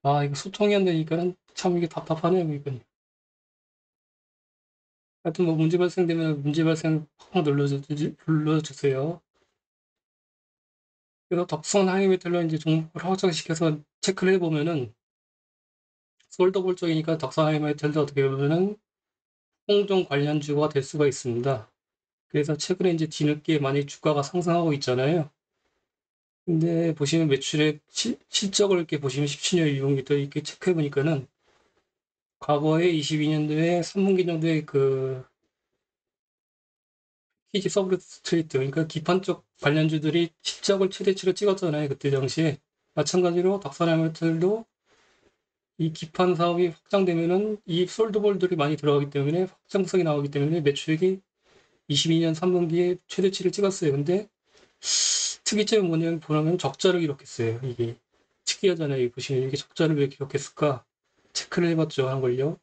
아, 이거 소통이 안 되니까는 참 이게 답답하네요. 이건. 하여튼 뭐 문제 발생되면 문제 발생 확 눌러주세요. 그래서 덕선 하이메탈로 이제 종목을 확장시켜서 체크를 해보면은 솔더볼 쪽이니까 덕선 하이메탈도 어떻게 보면은 홍종 관련주가 될 수가 있습니다. 그래서 최근에 이제 뒤늦게 많이 주가가 상승하고 있잖아요. 근데 보시면 매출액 실적을 이렇게 보시면 17년 1분기부터 이렇게 체크해 보니까는 과거에 22년도에 3분기 정도에 그 키지 서브스트레이트 그러니까 기판 쪽 관련주들이 실적을 최대치로 찍었잖아요. 그때 당시에 마찬가지로 덕산하이메탈도 이 기판 사업이 확장되면은 이 솔드볼들이 많이 들어가기 때문에 확장성이 나오기 때문에 매출액이 22년 3분기에 최대치를 찍었어요. 근데 특이점이 뭐냐면 보면 적자를 기록했어요. 이게 특이하잖아요. 보시면 이게 적자를 왜 기록했을까? 체크를 해봤죠. 한 걸요.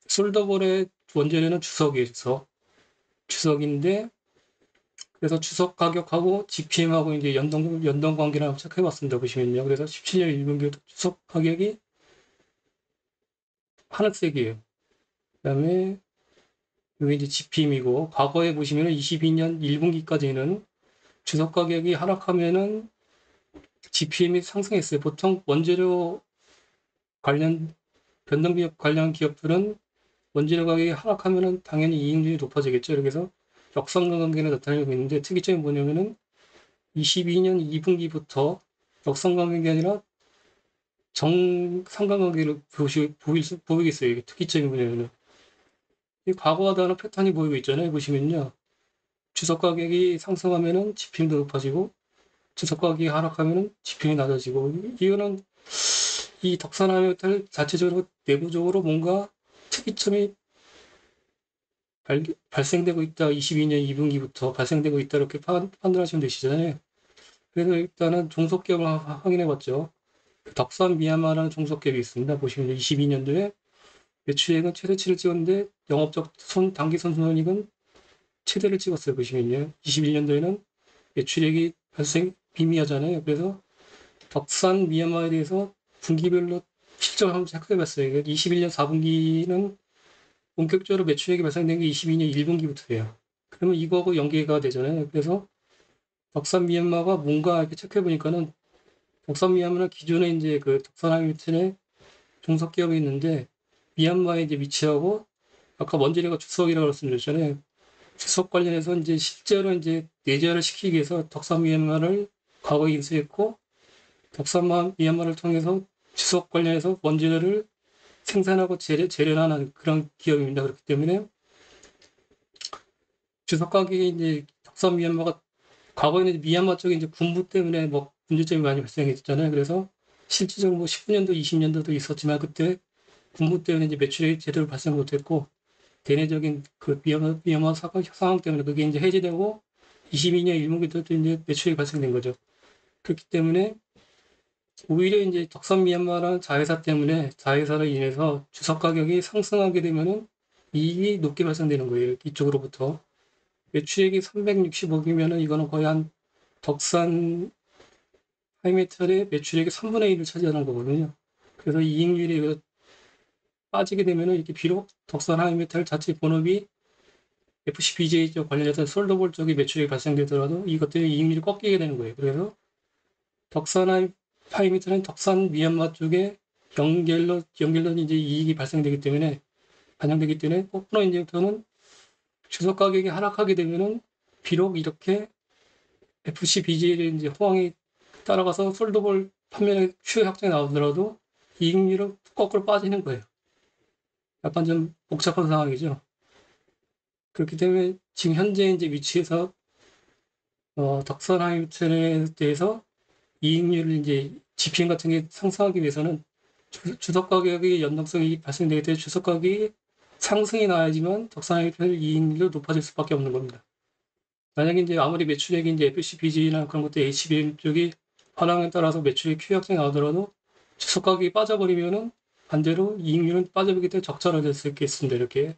솔더볼의 원재료는 주석이에요. 주석인데 그래서 주석 가격하고 GPM하고 이제 연동 관계를 한번 체크해봤습니다. 보시면요. 그래서 17년 1분기 주석 가격이 하늘색이에요. 그다음에 이게 이제 GPM이고 과거에 보시면 22년 1분기까지는 주석 가격이 하락하면은 GPM이 상승했어요. 보통 원재료 관련 변동기업 관련 기업들은 원재료 가격이 하락하면은 당연히 이익률이 높아지겠죠. 그래서 역상관 관계가 나타나고 있는데 특이점이 뭐냐면은 22년 2분기부터 역상관 관계 아니라 정상관관계를 보이겠어요. 이게 특이점이 뭐냐면은 이 과거와 다른 패턴이 보이고 있잖아요. 보시면요. 주석 가격이 상승하면은 GPM도 높아지고 주석 가격이 하락하면은 지표이 낮아지고, 이거는 이 덕산하이메탈 자체적으로 내부적으로 뭔가 특이점이 발생되고 있다. 22년 2분기부터 발생되고 있다. 이렇게 판단하시면 되시잖아요. 그래서 일단은 종속기업을 확인해 봤죠. 덕산 미얀마라는 종속기업이 있습니다. 보시면 22년도에 매출액은 최대치를 찍었는데 영업적 단기 선순이익은 최대를 찍었어요. 보시면요. 21년도에는 매출액이 발생 미미하잖아요. 그래서 덕산 미얀마에 대해서 분기별로 실적을 한번 체크해 봤어요. 21년 4분기는 본격적으로 매출액이 발생된 게 22년 1분기부터예요. 그러면 이거하고 연계가 되잖아요. 그래서 덕산 미얀마가 뭔가 이렇게 체크해 보니까는 덕산 미얀마는 기존에 이제 그 덕산하이미튼의 종속 기업이 있는데 미얀마에 이제 위치하고 아까 먼지리가 주석이라고 말씀드렸잖아요. 주석 관련해서 이제 실제로 이제 내재를 시키기 위해서 덕산 미얀마를 과거에 인수했고 덕산 미얀마를 통해서 주석 관련해서 먼지를 생산하고 재련하는 그런 기업입니다. 그렇기 때문에 주석 가격이 이제 덕산 미얀마가 과거에는 미얀마 쪽에 이제 군부 때문에 뭐 문제점이 많이 발생했잖아요. 그래서 실질적으로 뭐 19년도, 20년도도 있었지만 그때 군부 때문에 이제 매출이 제대로 발생 못했고 대내적인 그 미얀마 상황 때문에 그게 이제 해제되고 22년 1분기 때도 이제 매출이 발생된 거죠. 그렇기 때문에 오히려 이제 덕산 미얀마라는 자회사 때문에 자회사로 인해서 주석 가격이 상승하게 되면은 이익이 높게 발생되는 거예요. 이쪽으로부터. 매출액이 360억이면은 이거는 거의 한 덕산 하이메탈의 매출액의 3분의 1을 차지하는 거거든요. 그래서 이익률이 빠지게 되면은 이렇게 비록 덕산 하이메탈 자체 본업이 FCBJ 쪽 관련해서 솔더볼 쪽에 매출액이 발생되더라도 이것들이 이익률이 꺾이게 되는 거예요. 그래서 덕산 하이메탈은 덕산 미얀마 쪽에 연결된 이제 이익이 발생되기 때문에 반영되기 때문에 거꾸로 이제부터는 주석 가격이 하락하게 되면은 비록 이렇게 FCBJ의 이제 호황이 따라가서 솔더볼 판매의 수요 확장이 나오더라도 이익률은 거꾸로 빠지는 거예요. 약간 좀 복잡한 상황이죠. 그렇기 때문에 지금 현재 이제 위치에서 덕선 하이유턴에 대해서 이익률을 이제 GPM 같은 게 상승하기 위해서는 주석 가격의 연동성이 발생되기 때문에 주석 가격이 상승이 나야지만 덕선 하이유턴 이익률도 높아질 수밖에 없는 겁니다. 만약에 이제 아무리 매출액이 이제 FCBG나 그런 것도 HBM 쪽이 하락에 따라서 매출액 Q 확정이 나오더라도 주석 가격이 빠져버리면은 반대로 이익률은 빠져버리기 때문에 적자로 수 있겠습니다. 이렇게.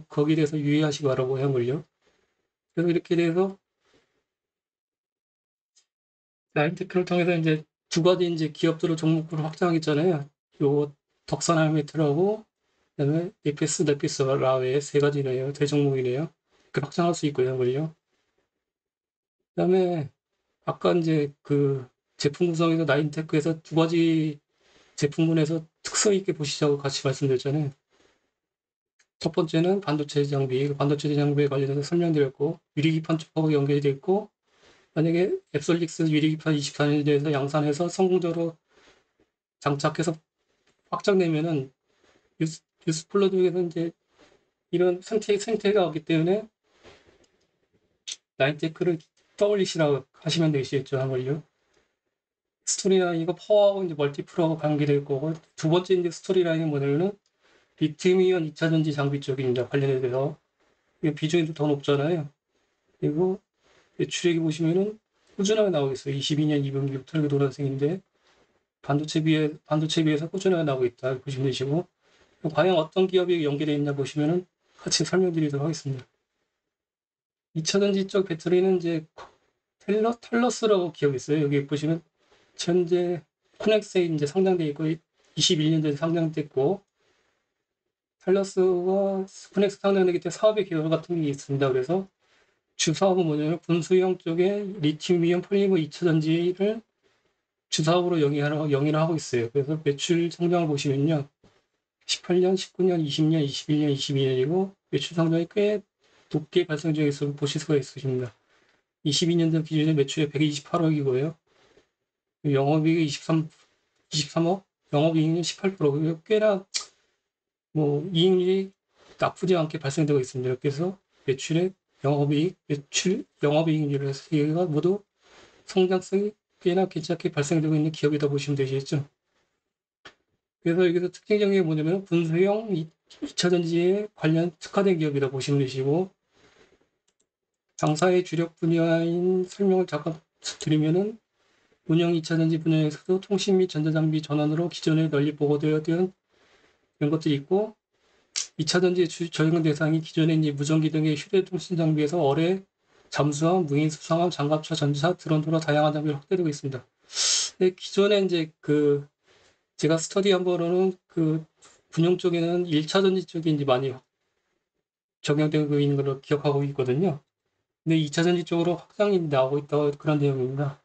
거기에 대해서 유의하시기 바라고 하물요. 그래서 이렇게 돼서 라인테크를 통해서 이제 두 가지 이제 기업들을 종목으로 확장하겠잖아요. 요 덕산 하이메트라고 그다음에 네피스 라웨 세 가지네요. 대종목이네요. 그 확장할 수 있고요, 하물요. 그다음에 아까 이제 그 제품 구성에서 나인테크에서 두 가지 제품군에서 특성 있게 보시자고 같이 말씀드렸잖아요. 첫 번째는 반도체 장비에 관련해서 설명드렸고 유리기판 쪽하고 연결이 되어 있고 만약에 앱솔릭스 유리기판 24년에 대해서 양산해서 성공적으로 장착해서 확장되면은 유스플러 쪽에서 이제 이런 생태가 없기 때문에 나인테크를 떠올리시라고 하시면 되시겠죠, 아무래도. 스토리라인 이거 파워하고 이제 멀티플러하고 관계될 거고 두 번째 이제 스토리라인의 모델은 리튬이온 2차전지 장비 쪽입니다. 관련해서 비중이 더 높잖아요. 그리고 매출액이 보시면은 꾸준하게 나오고 있어요. 22년 2분기부터 이렇게 노란색인데 반도체 비해서 꾸준하게 나오고 있다 보시면 되시고 과연 어떤 기업이 연계되어 있나 보시면은 같이 설명드리도록 하겠습니다. 2차전지 쪽 배터리는 이제 텔러스라고 기업이 있어요. 여기 보시면 현재 코넥스에 이제 상장되어 있고 21년도에 상장됐고 텔러스와 코넥스 상장되기 때문에 사업의 계열 같은 게 있습니다. 그래서 주 사업은 뭐냐면 분수형 쪽에 리튬이온 폴리머 2차전지를 주 사업으로 영위를 하고 있어요. 그래서 매출 성장을 보시면요. 18년, 19년, 20년, 21년, 22년이고 매출 성장이 꽤 높게 발생되어 있어 보실 수가 있으십니다. 22년도 기준에 매출이 128억이고요. 영업이익이 23억, 영업이익률 18%. 꽤나 뭐 이익률이 나쁘지 않게 발생되고 있습니다. 그래서 매출액, 영업이익, 영업이익률에서 모두 성장성이 꽤나 괜찮게 발생되고 있는 기업이다 보시면 되시겠죠. 그래서 여기서 특징적인 게 뭐냐면 분수형 2차 전지에 관련 특화된 기업이다 보시면 되시고, 당사의 주력 분야인 설명을 잠깐 드리면은 운영 2차 전지 분야에서도 통신 및 전자장비 전환으로 기존에 널리 보고되어 이런 것들이 있고, 2차 전지의 적용 대상이 기존에 이제 무전기 등의 휴대통신 장비에서 어뢰, 잠수함, 무인 수상함, 장갑차, 전차, 드론 등으로 다양한 장비를 확대되고 있습니다. 근데 기존에 이제 제가 스터디한 바로는 군용 쪽에는 1차 전지 쪽이 이제 많이 적용되고 있는 걸로 기억하고 있거든요. 근데 2차 전지 쪽으로 확장이 나오고 있다고 그런 내용입니다.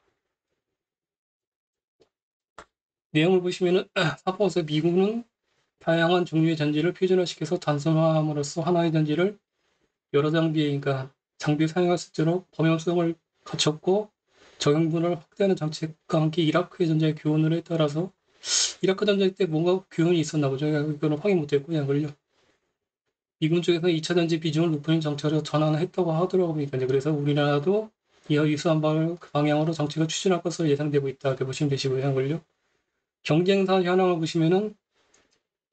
내용을 보시면은 사포에서 미국은 다양한 종류의 전지를 표준화시켜서 단순화함으로써 하나의 전지를 여러 장비에, 그러니까 장비 사용할 수 있도록 범용성을 갖췄고 적용분을 확대하는 정책과 함께 이라크의 전자의 교훈에 따라서 이라크 전쟁 때 뭔가 교훈이 있었나 보죠. 이거는 확인 못했고요. 그걸요. 미군 쪽에서 2차 전지 비중을 높이는 정책으로 전환했다고 하더라고요. 그러니까 그래서 우리나라도 이와 유사한 방향으로 정책을 추진할 것으로 예상되고 있다. 이렇게 보시면 되시고요. 그걸요. 경쟁사 현황을 보시면은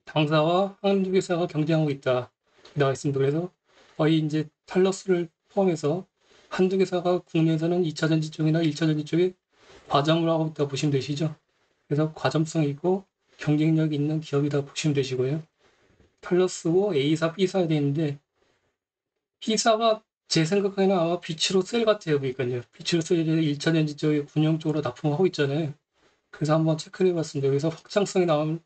당사와 한두 개사가 경쟁하고 있다. 나와 있습니다. 그래서 거의 이제 탈러스를 포함해서 한두 개사가 국내에서는 2차 전지 쪽이나 1차 전지 쪽에 과점을 하고 있다 보시면 되시죠. 그래서 과점성 있고 경쟁력 있는 기업이다 보시면 되시고요. 탈러스고 A사, B사야 되는데 B사가 제 생각에는 아마 비치로 셀 같아요. 그러니까요. 비치로 셀이 1차 전지 쪽에 군용 쪽으로 납품하고 있잖아요. 그래서 한번 체크를 해봤습니다. 그래서 확장성이 나오면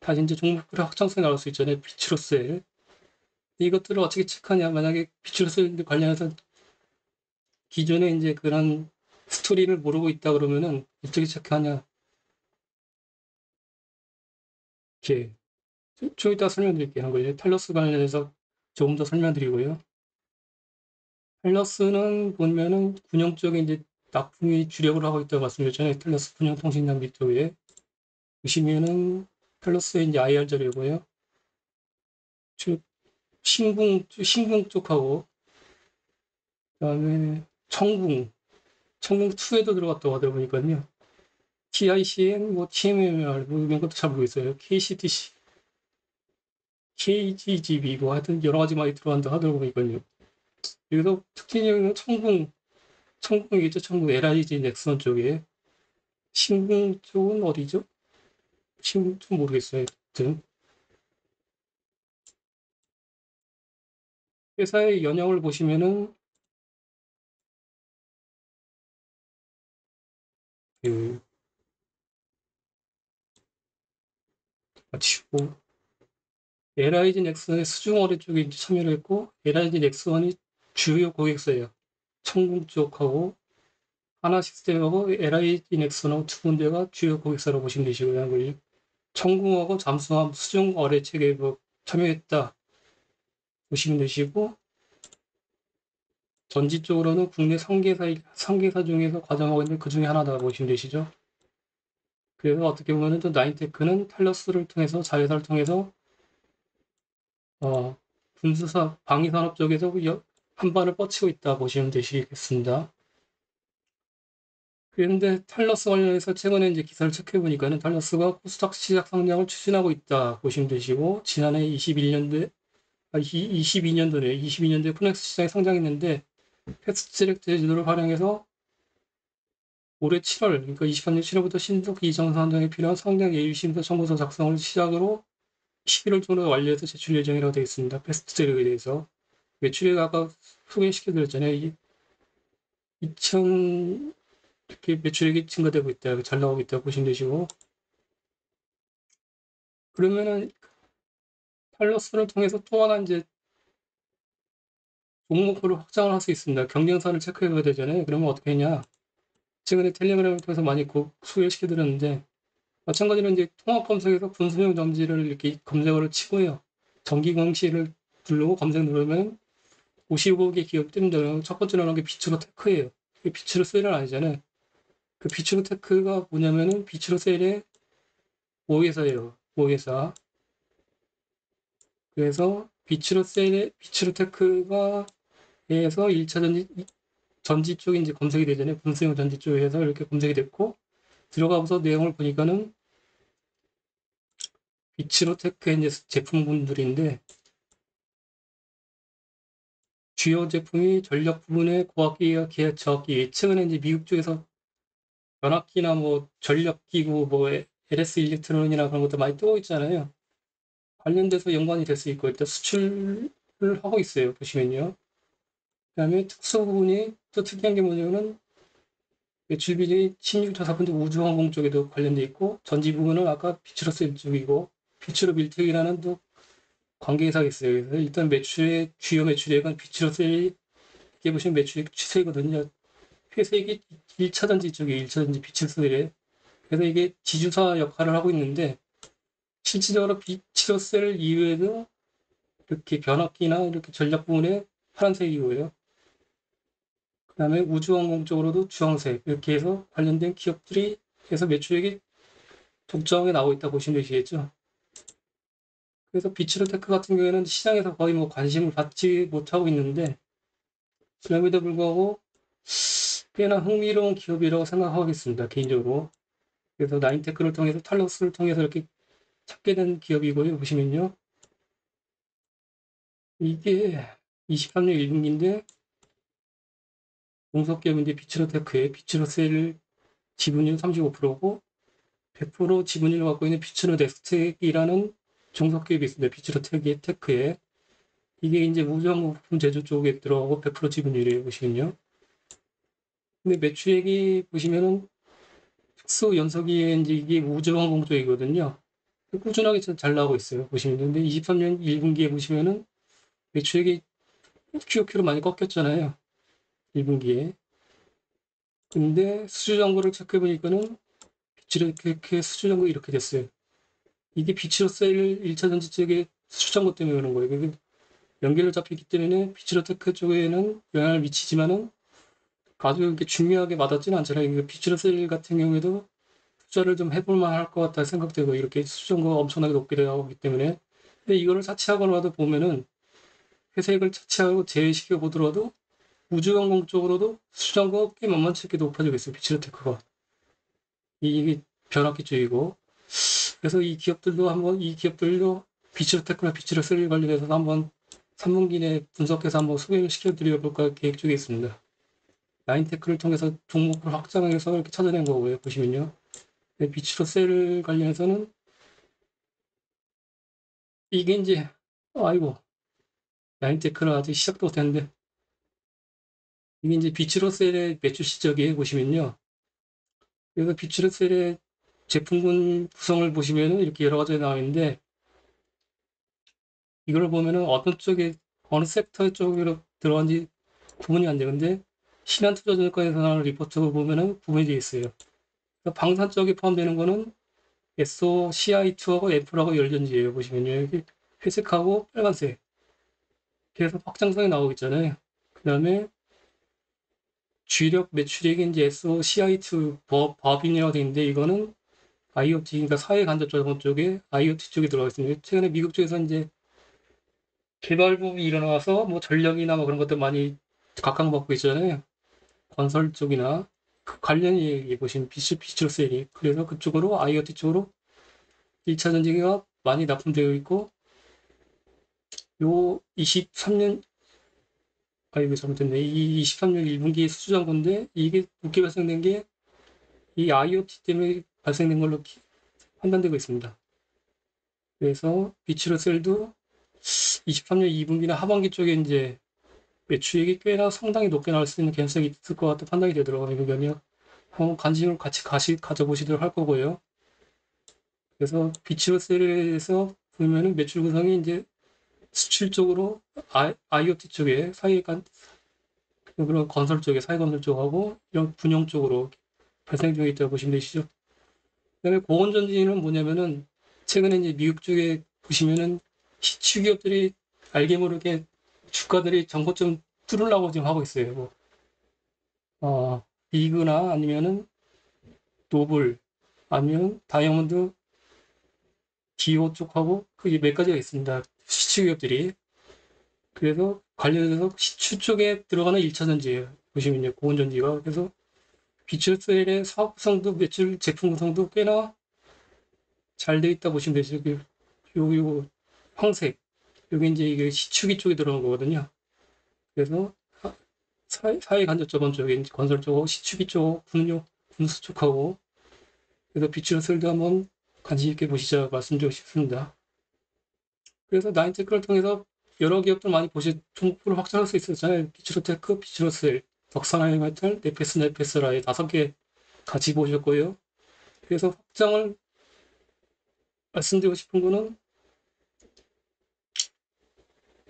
다시 이제 종목별로 확장성이 나올 수 있잖아요. 비치로 셀. 이것들을 어떻게 체크하냐. 만약에 비치로 셀 관련해서 기존에 이제 그런 스토리를 모르고 있다 그러면은 어떻게 체크하냐. 이렇게 좀 이따 설명드릴게요. 한 거예요. 텔러스 관련해서 조금 더 설명드리고요. 텔러스는 보면은 군용 쪽에 이제 납품이 주력을 하고 있다고 말씀드렸잖아요. 텔러스 군용 통신 장비 쪽에 보시면은 텔러스의 이제 IR 자료고요. 신궁 쪽하고 그다음에 청궁 2에도 들어갔다고 하더라고요. TICN, 뭐 TMMR 뭐 이런 것도 잘 모르겠어요. KCTC, KGGB 뭐 하여튼 여러 가지 많이 들어간다 하더라고요. 여기서 특징적인 청궁이겠죠. 청궁 LIG 넥슨 쪽에 신궁 쪽은 어디죠? 신궁 쪽 모르겠어요. 하여튼 회사의 연영을 보시면은 그 마치고 LIG 넥슨의 수중거래 쪽에 이제 참여를 했고 LIG 넥슨이 주요 고객사예요. 청궁 쪽하고 하나 시스템하고 LIG 넥슨하고 두 군데가 주요 고객사라고 보시면 되시고요. 청궁하고 잠수함 수중 어뢰 체계에 뭐 참여했다 보시면 되시고 전지 쪽으로는 국내 3개사 중에서 과점하고 있는 그 중에 하나다 보시면 되시죠. 그래서 어떻게 보면은 또 나인테크는 탈러스를 통해서 자회사를 통해서 분수사 방위산업 쪽에서 한 발을 뻗치고 있다 보시면 되시겠습니다. 그런데 탈러스 관련해서 최근에 이제 기사를 체크해 보니까는 탈러스가 코스닥 시작 상장을 추진하고 있다 보시면 되시고 지난해 22년도에 22년도에 코넥스 시장에 상장했는데 패스트트랙 제도를 활용해서 올해 7월, 그러니까 23년 7월부터 신속 이전 상장에 필요한 상장 예비심사 청구서 작성을 시작으로 11월 중으로 완료해서 제출 예정이라고 되어 있습니다. 패스트트랙에 대해서 매출액 아까 소개시켜드렸잖아요. 2천 이렇게 매출액이 증가되고 있다, 잘 나오고 있다 보시면 되시고 그러면은 탈러스를 통해서 또 하나 이제 종목으로 확장을 할 수 있습니다. 경쟁사를 체크해봐야 되잖아요. 그러면 어떻게 했냐? 최근에 텔레그램을 통해서 많이 소개시켜드렸는데 마찬가지로 이제 통합 검색에서 분수형 전지를 이렇게 검색어를 치고요. 전기광시를 누르고 검색 누르면 55개 기업 뜨는데 첫 번째 나오는 게 비츠로 테크예요. 비츠로 셀은 아니잖아요. 그 비츠로 테크가 뭐냐면은 비츠로 셀의 모회사예요. 모회사. 그래서 비츠로 테크가 에서 1차 전지 전지 쪽이 이제 검색이 되잖아요. 분수형 전지 쪽에서 이렇게 검색이 됐고, 들어가서 내용을 보니까는 비츠로테크의 이제 제품군들인데, 주요 제품이 전력 부분의 고압기와 기하 저압기, 최근에 이제 미국 쪽에서 변압기나 뭐 전력기구, 뭐 LS 일렉트론이나 그런 것도 많이 뜨고 있잖아요. 관련돼서 연관이 될 수 있고, 일단 수출을 하고 있어요. 보시면요. 그 다음에 특수 부분이 또 특이한 게 뭐냐면은 매출 비중이 16조 4% 우주항공 쪽에도 관련돼 있고, 전지 부분은 아까 비츠로셀 쪽이고, 비츠로 밀텍이라는 또 관계회사가 있어요. 그래서 일단 매출의 주요 매출액은 비츠로셀이 이게 보시면 매출액 추세거든요. 회색이 1차 전지 쪽이 1차 전지 비츠로셀에, 그래서 이게 지주사 역할을 하고 있는데, 실질적으로 비츠로셀 이외에도 이렇게 변압기나 이렇게 전력 부분에 파란색이고요. 그 다음에 우주항공 쪽으로도 주황색, 이렇게 해서 관련된 기업들이 해서 매출액이 독점에 나오고 있다고 보시면 되시겠죠. 그래서 비츠로테크 같은 경우에는 시장에서 거의 뭐 관심을 받지 못하고 있는데, 그럼에도 불구하고 꽤나 흥미로운 기업이라고 생각하겠습니다. 개인적으로. 그래서 나인테크를 통해서 탈러스를 통해서 이렇게 찾게 된 기업이고요. 보시면요. 이게 23년 1분기인데 공석기업인데 비츠로테크의 비츠로셀 지분율 35%고 100% 지분율을 갖고 있는 비츠로넥스텍이라는 종속기업이 있습니다. 비츠로테크에. 이게 이제 우주항공 부품 제조 쪽에 들어가고 100% 지분율이에요. 보시면요. 근데 매출액이 보시면은 특수 연석기에 이제 이게 우주항공 쪽이거든요. 꾸준하게 잘 나오고 있어요. 보시면. 근데 23년 1분기에 보시면은 매출액이 QOQ로 많이 꺾였잖아요. 1분기에. 근데 수주정보를 체크해보니까는 비츠로테크의 수주정보 이렇게 됐어요. 이게 비츠로셀 1차 전지 쪽의 수주정보 때문에 그런 거예요. 연결로 잡히기 때문에 비츠로테크 쪽에는 영향을 미치지만은 아주 이렇게 중요하게 와닿지는 않잖아요. 비츠로셀 같은 경우에도 투자를 좀 해볼 만할 것 같다 생각되고 이렇게 수정거가 엄청나게 높게 되어가기 때문에 근데 이거를 차치하거나도 보면은 회색을 차치하고 제외시켜 보더라도 우주항공 쪽으로도 수정거가 꽤 만만치 않게 높아지고 있어요. 비츠로테크가 이게 변압기 쪽이고 그래서 이 기업들도 비츠로테크나 비츠로셀 관련해서 한번 3분기 내에 분석해서 한번 소개를 시켜드려 볼까 계획 중에 있습니다. 나인테크를 통해서 종목을 확장해서 이렇게 찾아낸 거고요. 보시면요. 비츠로셀 관련해서는 이게 이제 아이고 나인테크는 아직 시작도 못했는데 이게 이제 비츠로셀의 매출 시적에 보시면요. 그래서 비츠로셀의 제품군 구성을 보시면은 이렇게 여러 가지가 나와 있는데 이걸 보면은 어떤 쪽에 어느 섹터 쪽으로 들어간지 구분이 안 되는데 신한투자증권에서 나오는 리포트를 보면은 구분이 되어 있어요. 그러니까 방산 쪽에 포함되는 거는 SO, CI2하고 F하고 열전지예요. 보시면요. 여기 회색하고 빨간색. 그래서 확장성이 나오고 있잖아요. 그 다음에 주력 매출액이 이제 SO, CI2 법인이라고 되어 있는데 이거는 IoT, 그러니까 사회 간접 자본 쪽에 IoT 쪽에 들어가 있습니다. 최근에 미국 쪽에서 이제 개발 부분이 일어나서 뭐 전력이나 뭐 그런 것들 많이 각광받고 있잖아요. 건설 쪽이나 그 관련이 보시면 비추셀이 그래서 그쪽으로 IoT 쪽으로 1차 전지가 많이 납품되어 있고 요 23년 이거 잘못됐네. 이 23년 1분기 수주정보인데 이게 늦게 발생된 게 이 IoT 때문에 발생된 걸로 판단되고 있습니다. 그래서 비추셀도 23년 2분기나 하반기 쪽에 이제 매출액이 꽤나 상당히 높게 나올 수 있는 개연성이 있을 것 같다 판단이 되더라고요. 그러면 한번 관심을 같이 가져보시도록 할 거고요. 그래서 비치로셀에서 보면은 매출 구성이 이제 수출 쪽으로 IoT 쪽에 사회간 그런 건설 쪽에 사회건설 쪽하고 이런 분용 쪽으로 발생 중에 있다고 보시면 되시죠. 그다음에 고온전지는 뭐냐면은 최근에 이제 미국 쪽에 보시면은 시추 기업들이 알게 모르게 주가들이 정고점 뚫으려고 지금 하고 있어요. 뭐, 리그나 아니면은 노블 아니면 다이아몬드 기호 쪽하고 그게 몇 가지가 있습니다. 시추 기업들이 그래서 관련해서 시추 쪽에 들어가는 1차 전지예요. 보시면요. 고온 전지가. 그래서 비추셀의 사업 구성도 매출 제품 구성도 꽤나 잘 돼 있다 보시면 되죠. 요 황색. 여기 이제 이게 시추기 쪽에 들어간 거거든요. 그래서 사회 간접 자본 쪽에 이제 건설 쪽하고 시추기 쪽, 분수 쪽하고 그래서 비추셀도 한번 관심 있게 보시자 말씀드리고 싶습니다. 그래서 나인테크를 통해서 여러 기업들 많이 종목을 확장할 수 있었잖아요. 비추로테크, 비추로셀, 덕산하이메탈, 네페스라의 5개 같이 보셨고요. 그래서 확장을 말씀드리고 싶은 거는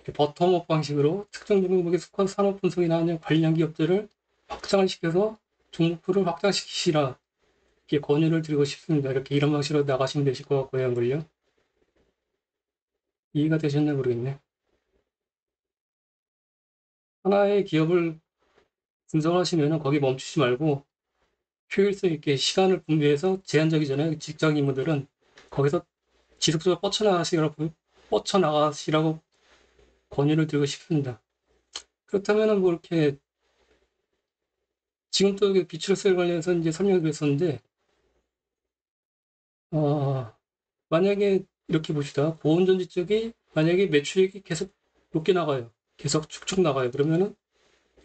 버텀업 방식으로 특정 종목에 속한 산업 분석이나 아니면 관련 기업들을 확장을 시켜서 종목들을 확장시키시라 이렇게 권유를 드리고 싶습니다. 이렇게 이런 방식으로 나가시면 되실 것 같고요. 한걸요. 이해가 되셨나 모르겠네. 하나의 기업을 분석하시면 거기 멈추지 말고 효율성 있게 시간을 분배해서 제한적이잖아요. 직장 인물들은 거기서 지속적으로 뻗쳐나가시라고 권유를 드리고 싶습니다. 그렇다면은 뭐 이렇게 지금 또 비추얼셀 관련해서 이제 설명을 드렸었는데 만약에 이렇게 봅시다. 고온전지 쪽이 만약에 매출액이 계속 높게 나가요. 계속 쭉쭉 나가요. 그러면은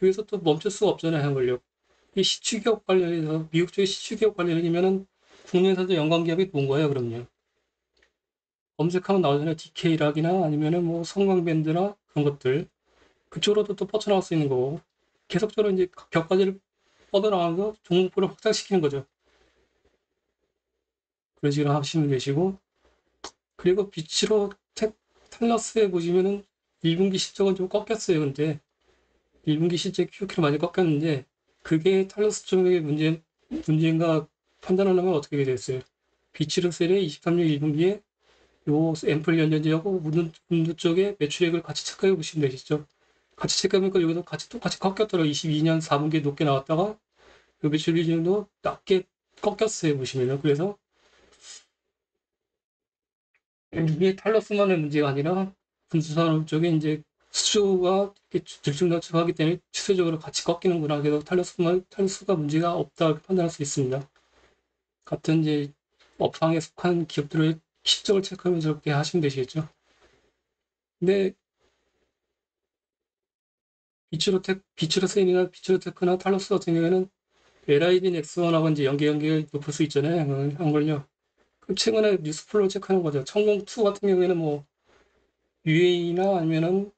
여기서 또 멈출 수가 없잖아요. 한걸요. 이 시추기업 관련해서 미국 쪽의 시추기업 관련이면은 국내에서도 연관 기업이 뭔 거예요? 그럼요. 검색하면 나오잖아요. DK락이나 아니면은 뭐 성광밴드나 그런 것들. 그쪽으로도 또 뻗쳐나갈 수 있는 거고. 계속적으로 이제 격가지를 뻗어나가면서 종목부를 확장시키는 거죠. 그런 식으로 하시면 되시고. 그리고 비치로 탈러스에 보시면은 1분기 실적은 좀 꺾였어요. 근데 1분기 실적 QQ로 많이 꺾였는데 그게 탈러스 쪽의 문제인가 판단하려면 어떻게 됐어요? 비치로셀의 23년 1분기에 요 앰플 연전지하고 문두 쪽에 매출액을 같이 체크해 보시면 되시죠. 같이 체크해보니까 여기서 똑같이 꺾였더라고요. 22년 4분기에 높게 나왔다가 요 매출 비중도 낮게 꺾였어요. 보시면요. 그래서 이게 탈러스만의 문제가 아니라 분수산업 쪽에 이제 수주가 이렇게 들쭉날쭉하기 때문에 추세적으로 같이 꺾이는구나. 그래서 탈러스가 문제가 없다 이렇게 판단할 수 있습니다. 같은 이제 업황에 속한 기업들의 실적을 체크하면서 이렇게 하시면 되시겠죠. 근데 비추로셀이나 비추로테크나 탈러스 같은 경우에는 LID 넥스원하고 이제 연계 높을 수 있잖아요. 한 걸요. 그럼 최근에 뉴스플로 체크하는 거죠. 천공2 같은 경우에는 뭐 UAE나 아니면은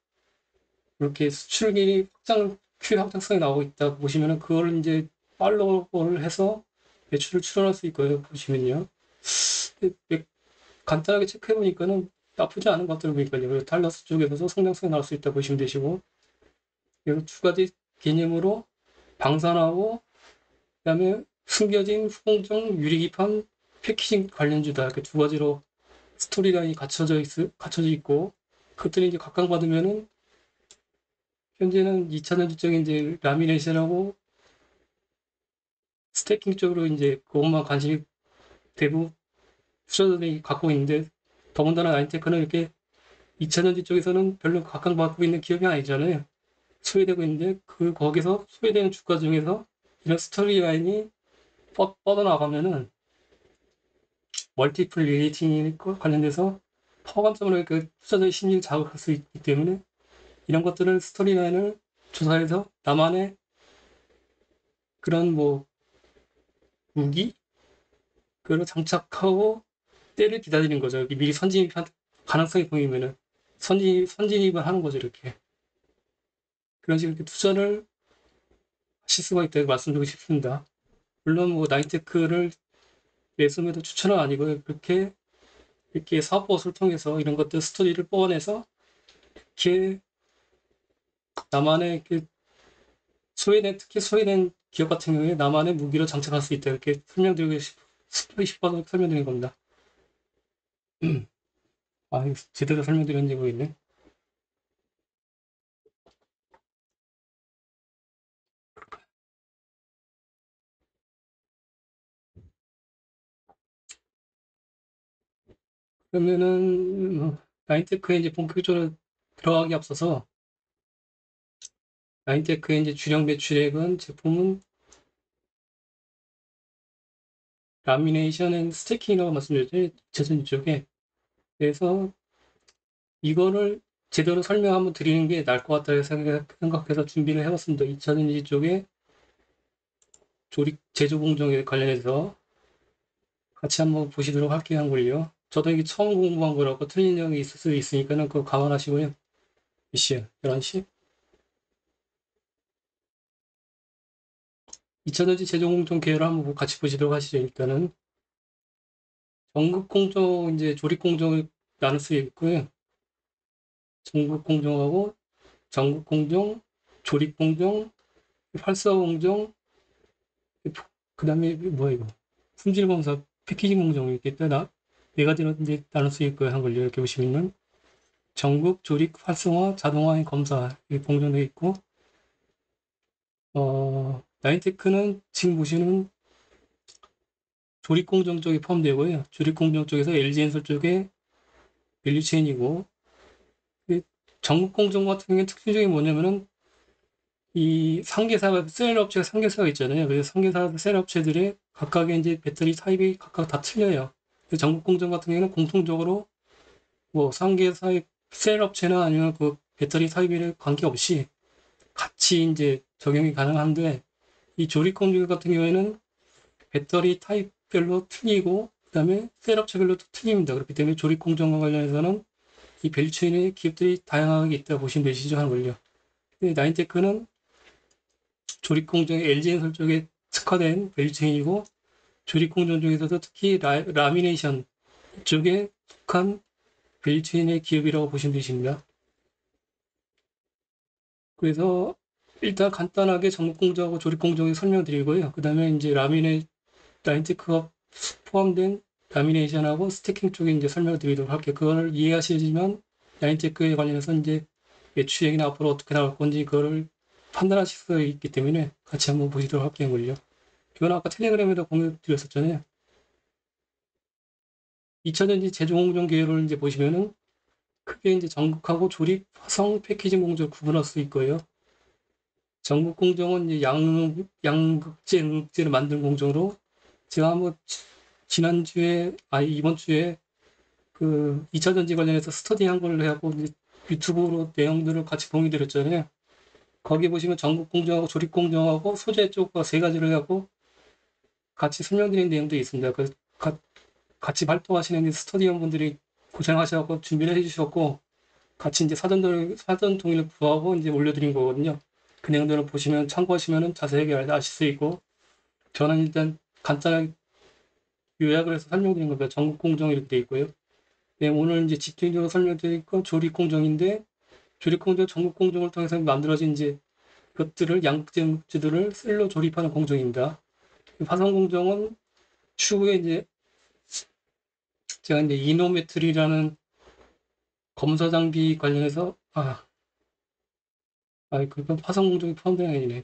이렇게 수출기 큐 확장성이 나오고 있다 보시면은 그걸 이제 팔로우를 해서 매출을 추론할 수 있고요. 보시면요. 간단하게 체크해 보니까는 나쁘지 않은 것들을 보니까요. 그리고 탈러스 쪽에서도 성장성이 나올 수 있다 보시면 되시고 그래서 두 가지 개념으로 방산하고 그다음에 숨겨진 후공정 유리기판 패키징 관련주다 이렇게 두 가지로 스토리라인이 갖춰져 있고 그것들이 이제 각광받으면은 현재는 2차 전지적인 이제 라미네이션하고 스태킹 쪽으로 이제 그것만 관심이 대부분 투자자들이 갖고 있는데 더군다나 나인테크는 이렇게 2차 전지 쪽에서는 별로 각광받고 있는 기업이 아니잖아요. 소외되고 있는데 거기서 소외되는 주가 중에서 이런 스토리 라인이 뻗어나가면은 멀티플 리레이팅 관련돼서 파관점으로 그 투자자의 심리를 자극할 수 있기 때문에 이런 것들을 스토리 라인을 조사해서 나만의 그런 뭐 무기 그걸 장착하고 때를 기다리는 거죠. 여기 미리 선진입 가능성이 보이면은 선진입을 하는 거죠. 이렇게 그런 식으로 이렇게 투자를 하실 수가 있다고 말씀드리고 싶습니다. 물론 뭐 나인테크를 매수매도 추천은 아니고요. 이렇게 사업버스를 통해서 이런 것들 스토리를 뽑아내서 이렇게 나만의 이렇게 특히 소외된 기업 같은 경우에 나만의 무기로 장착할 수 있다. 이렇게 싶어서 설명드린 겁니다. 제대로 설명드렸는지 모르겠네. 그러면은 나인테크에 이제 본격적으로 들어가기 앞서서 라인테크의 이제 주력 매출액은 제품은 라미네이션 앤 스태킹이라고 말씀드렸죠. 재전 쪽에. 그래서 이거를 제대로 설명 한번 드리는 게 나을 것 같다고 생각해서 준비를 해봤습니다. 2차전지 쪽에 조립 제조 공정에 관련해서 같이 한번 보시도록 할게요, 한걸요. 저도 이게 처음 공부한 거라고 틀린 점이 있을 수 있으니까는 그거 감안하시고요. 몇 시야? 11시? 2차전지 제조 공정 계열을 한번 같이 보시도록 하시죠. 일단은 전국 공정, 이제 조립 공정을 나눌 수 있고요. 전국 공정하고 전국 공정, 조립 공정, 활성화 공정, 그 다음에 뭐야 이거? 품질 검사, 패키징 공정 이렇게 네 가지로 이제 나눌 수 있고요. 한걸 이렇게 보시면은 전국 조립 활성화 자동화 검사 이렇게 공정되어 있고, 나인테크는 지금 보시는 조립 공정 쪽에 포함되고요. 조립 공정 쪽에서 LG엔솔 쪽에 밸류체인이고, 전국 공정 같은 경우에 특징적인 뭐냐면은 이 상계사가 셀 업체가 상계사가 있잖아요. 그래서 상계사 셀 업체들의 각각의 이제 배터리 타입이 각각 다 틀려요. 전국 공정 같은 경우에는 공통적으로 뭐 상계사의 셀 업체나 아니면 그 배터리 타입에 관계없이 같이 이제 적용이 가능한데, 이 조립 공정 같은 경우에는 배터리 타입별로 틀리고 그다음에 셀 업체별로도 틀립니다. 그렇기 때문에 조립 공정과 관련해서는 이 밸류체인의 기업들이 다양하게 있다고 보시면 되시죠, 한걸요. 나인테크는 조립 공정의 LG엔솔 쪽에 특화된 밸류체인이고, 조립 공정 중에서도 특히 라미네이션 쪽에 속한 밸류체인의 기업이라고 보시면 되십니다. 그래서 일단 간단하게 전국 공정하고 조립 공정을 설명드리고요. 그 다음에 이제 라인테크가 포함된 라미네이션하고 스태킹 쪽에 이제 설명드리도록 할게요. 그걸 이해하시면 라인테크에 관련해서 이제 매출액이나 앞으로 어떻게 나올 건지 그거를 판단하실 수 있기 때문에 같이 한번 보시도록 할게요. 이건 아까 텔레그램에다 공유 드렸었잖아요. 2차전지 제조 공정 계열을 이제 보시면은 크게 이제 전국하고 조립, 화성, 패키징 공정을 구분할 수 있고요. 전국 공정은 이제 양극재, 음극재를 만든 공정으로, 제가 한번 이번 주에 그 2차전지 관련해서 스터디한 걸 해갖고 이제 유튜브로 내용들을 같이 공유드렸잖아요. 거기 보시면 전국 공정하고 조립 공정하고 소재 쪽과 세 가지를 해갖고 같이 설명드린 내용도 있습니다. 같이 활동하시는 스터디원 분들이 고생하셔서 준비를 해주셨고, 같이 이제 사전 동의를 구하고 이제 올려드린 거거든요. 그 내용들을 보시면 참고하시면 자세하게 아실 수 있고, 저는 일단 간단하게 요약을 해서 설명드린 겁니다. 전국 공정 이렇게 돼 있고요. 네, 오늘 이제 집중적으로 설명드릴 건 조립 공정인데, 조립 공정, 전국 공정을 통해서 만들어진 이제 것들을 양극재들을 셀로 조립하는 공정입니다. 화성 공정은 추후에 이제 제가 이제 이노메트리라는 검사 장비 관련해서 그건 화성 공정이 포함되는 게 아니네.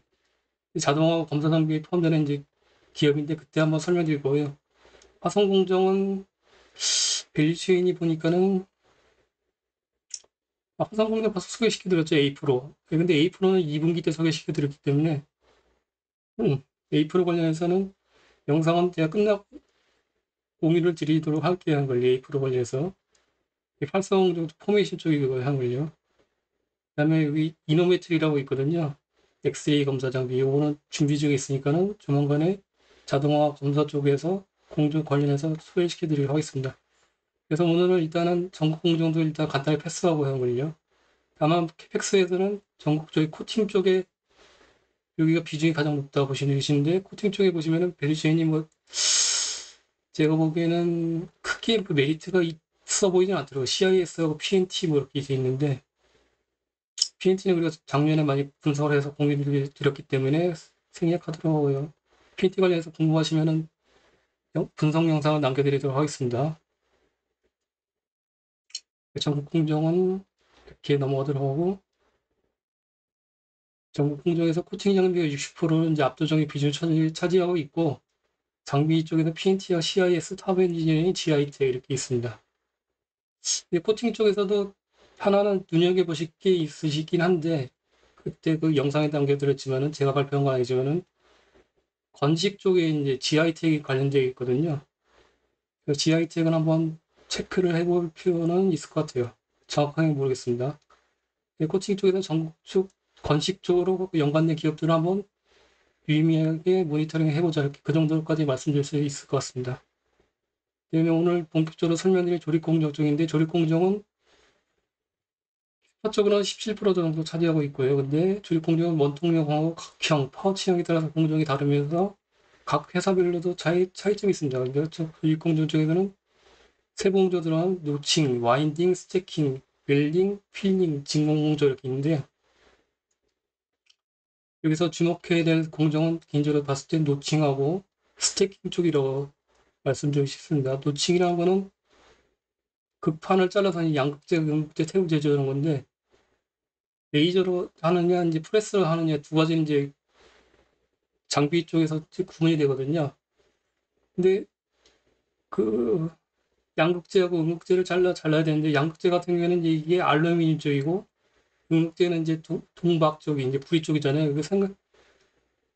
자동화 검사 장비에 포함되는 이제 기업인데 그때 한번 설명드릴 거고요. 화성 공정은 밸류체인이 보니까는 화성 공정 벌써 소개시켜드렸죠. A 프로. 근데 A 프로는 2분기 때 소개시켜드렸기 때문에 A 프로 관련해서는 영상은 제가 끝나고 공유를 드리도록 할게요. 한 걸요. A 프로 관련해서 활성 공정 포메이션 쪽이 그거 한 걸요. 그다음에 여기 이노메트리라고 있거든요. 엑스레이 검사 장비. 이거는 준비 중에 있으니까는 조만간에 자동화 검사 쪽에서 공정 관련해서 소개시켜 드리도록 하겠습니다. 그래서 오늘은 일단은 전국 공정도 일단 간단히 패스하고 하는거든요. 다만 캐펙스에서는 전국 쪽의 코팅 쪽에 여기가 비중이 가장 높다고 보시면 되시는데, 코팅 쪽에 보시면은 밸류체인이 뭐 제가 보기에는 크게 그 메리트가 있어 보이진 않더라고요. CIS하고 PNT 뭐 이렇게 돼 있는데, PNT는 우리가 작년에 많이 분석을 해서 공유 드렸기 때문에 생략하더라고요. PNT 관련해서 궁금하시면은 분석 영상을 남겨드리도록 하겠습니다. 전국 공정은 이렇게 넘어가도록 하고, 전국 공정에서 코팅 장비가 60%는 이제 압도적인 비중을 차지하고 있고, 장비 쪽에는 PNT와 CIS, 탑 엔지니어링, GIT 이렇게 있습니다. 코팅 쪽에서도 하나는 눈여겨보실 게 있으시긴 한데, 그때 그 영상에 담겨드렸지만은 제가 발표한 건 아니지만은 건식 쪽에 이제 GI텍이 관련되어 있거든요. GI텍은 한번 체크를 해볼 필요는 있을 것 같아요. 정확하게 모르겠습니다. 코칭 쪽에서 전국 건식 쪽으로 연관된 기업들을 한번 유의미하게 모니터링 해보자. 이렇게 그 정도까지 말씀드릴 수 있을 것 같습니다. 그다음에 오늘 본격적으로 설명드릴 조립공정 쪽인데 조립공정은 숫자적으로는 17% 정도 차지하고 있고요. 근데 조립공정은 원통형하고 각형, 파워치형에 따라서 공정이 다르면서 각 회사별로도 차이점이 있습니다. 근데 조립공정 쪽에서는 세부공조 들어간 노칭, 와인딩, 스태킹, 웰딩, 필링, 진공공조 이렇게 있는데 여기서 주목해야 될 공정은 개인적으로 봤을 때 노칭하고 스태킹 쪽이라고 말씀드리고 싶습니다. 노칭이라는 거는 극판을 잘라서 양극재, 음극재, 태우 제조하는 건데 레이저로 하느냐 이제 프레스로 하느냐 두 가지는 이제 장비 쪽에서 구분이 되거든요. 근데 그 양극재하고 음극재를 잘라야 되는데 양극재 같은 경우에는 이제 이게 알루미늄 쪽이고 음극재는 이제 동박 쪽이 이제 구리 쪽이잖아요. 그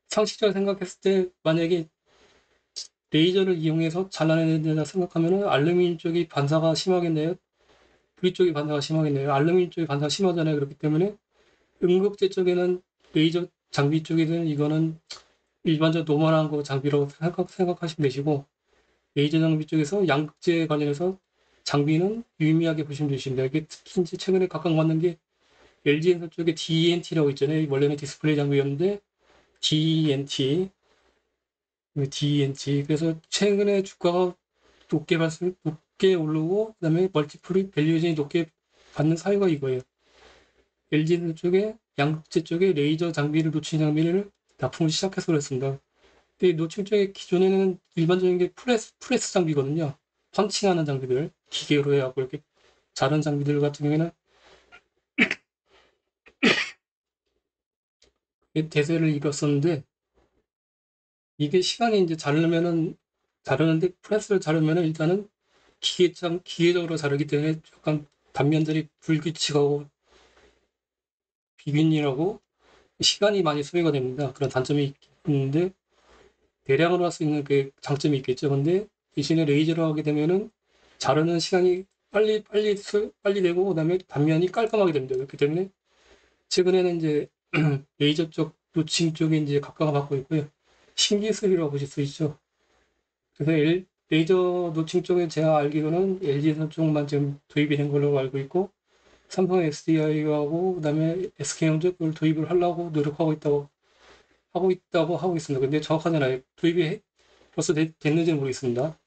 상식적으로 생각했을 때 만약에 레이저를 이용해서 잘라내는다 생각하면은 알루미늄 쪽이 반사가 심하겠네요. 구리 쪽이 반사가 심하겠네요. 알루미늄 쪽이 반사가 심하잖아요. 그렇기 때문에 음극재 쪽에는 레이저 장비 쪽에는 이거는 일반적 노멀한 거 장비라고 생각하시면 되시고 레이저 장비 쪽에서 양극재 관련해서 장비는 유의미하게 보시면 되십니다. 이게 특히 이제 최근에 각광받는 게 LG엔솔 쪽에 DNT라고 있잖아요. 원래는 디스플레이 장비였는데 DNT 그래서 최근에 주가가 높게 오르고 그다음에 멀티플이 밸류에이션이 높게 받는 사유가 이거예요. LG 쪽에 양극재 쪽에 레이저 장비를 노출 장비를 납품을 시작해서 그렇습니다. 근데 노출 쪽에 기존에는 일반적인 게 프레스 장비거든요. 펀칭하는 장비들 기계로 해갖고 이렇게 자른 장비들 같은 경우에는 대세를 이뤘었는데 이게 시간이 이제 자르는데 프레스를 자르면은 일단은 기계적으로 자르기 때문에 약간 단면들이 불규칙하고 비균일하고 시간이 많이 소요가 됩니다. 그런 단점이 있는데 대량으로 할 수 있는 그 장점이 있겠죠. 근데 대신에 레이저로 하게 되면은 자르는 시간이 빨리 되고 그다음에 단면이 깔끔하게 됩니다. 그렇기 때문에 최근에는 이제 레이저 쪽 노칭 쪽에 이제 각광을 받고 있고요. 신기술이라고 보실 수 있죠. 그래서 레이저 노칭 쪽에 제가 알기로는 LG에서 쪽만 지금 도입이 된 걸로 알고 있고 삼성 SDI하고 그다음에 SK형도 그걸 도입을 하려고 노력하고 하고 있습니다. 근데 정확하진 않아요. 도입이 벌써 됐는지는 모르겠습니다.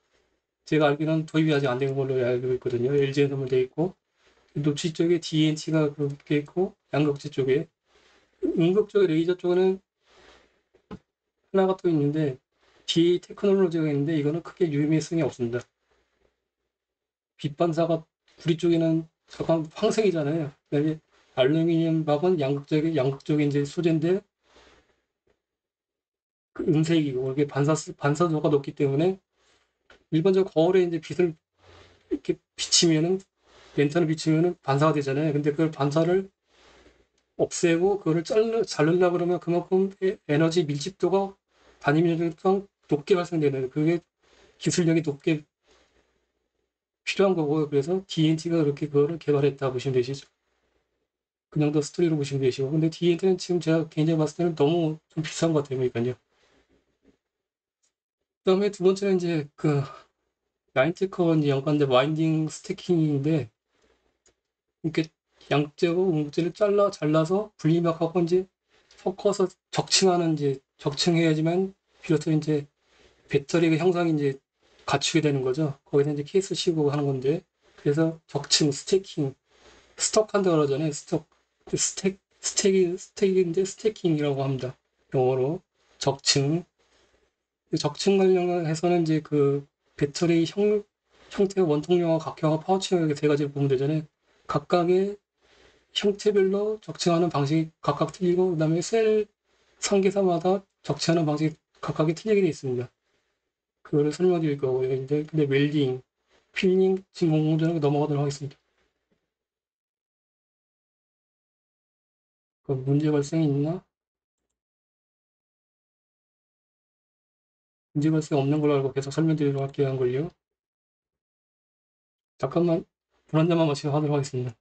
제가 알기로는 도입이 아직 안 된 걸로 알고 있거든요. LG에서만 돼 있고 노치 쪽에 DNT가 그렇게 있고 양극재 쪽에 음극 쪽에 레이저 쪽에는 하나가 또 있는데 DA 테크놀로지가 있는데 이거는 크게 유의미성이 없습니다. 빛 반사가 구리 쪽에는 잠깐 황색이잖아요. 그다음에 알루미늄 밥은 양극적인 이제 소재인데 그 음색이고 이게 반사도가 높기 때문에 일반적으로 거울에 이제 빛을 이렇게 비치면은 랜턴을 비치면은 반사가 되잖아요. 근데 그걸 반사를 없애고 그거를 자르려 그러면 그만큼 에너지 밀집도가 단위면적상 높게 발생되는 그게 기술력이 높게 필요한 거고요. 그래서 DNT가 그렇게 그거를 개발했다 보시면 되시죠. 그 정도 스토리로 보시면 되시고. 근데 DNT는 지금 제가 개인적으로 봤을 때는 너무 좀 비싼 것 같아요. 그러니까요. 그다음에 두 번째는 이제 그 라인테커 연관된 와인딩 스태킹인데 이렇게 양재고 음재를 잘라서 분리막하고 이제 섞어서 적층해야지만 비로소 이제 배터리의 형상이 이제 갖추게 되는 거죠. 거기서 이제 케이스 씌우고 하는 건데 그래서 적층, 스태킹, 스톡한다 그러잖아요. 스택인데 스태킹이라고 합니다. 영어로 적층. 적층 관련해서는 이제 그 배터리 형태가 원통형과 각형과 파우치형 이렇게 세 가지를 보면 되잖아요. 각각의 형태별로 적층하는 방식이 각각 틀리고 그다음에 셀 상계사마다 적층하는 방식이 각각이 틀리게 되어 있습니다. 그거를 설명드릴 거고요. 근데 웰딩, 필링, 진공공정으로 넘어가도록 하겠습니다. 그 문제 발생이 있나? 문제 발생 없는 걸로 알고 계속 설명드리도록 할게요. 한 걸요. 잠깐만, 불 한 잔만 마시고 하도록 하겠습니다.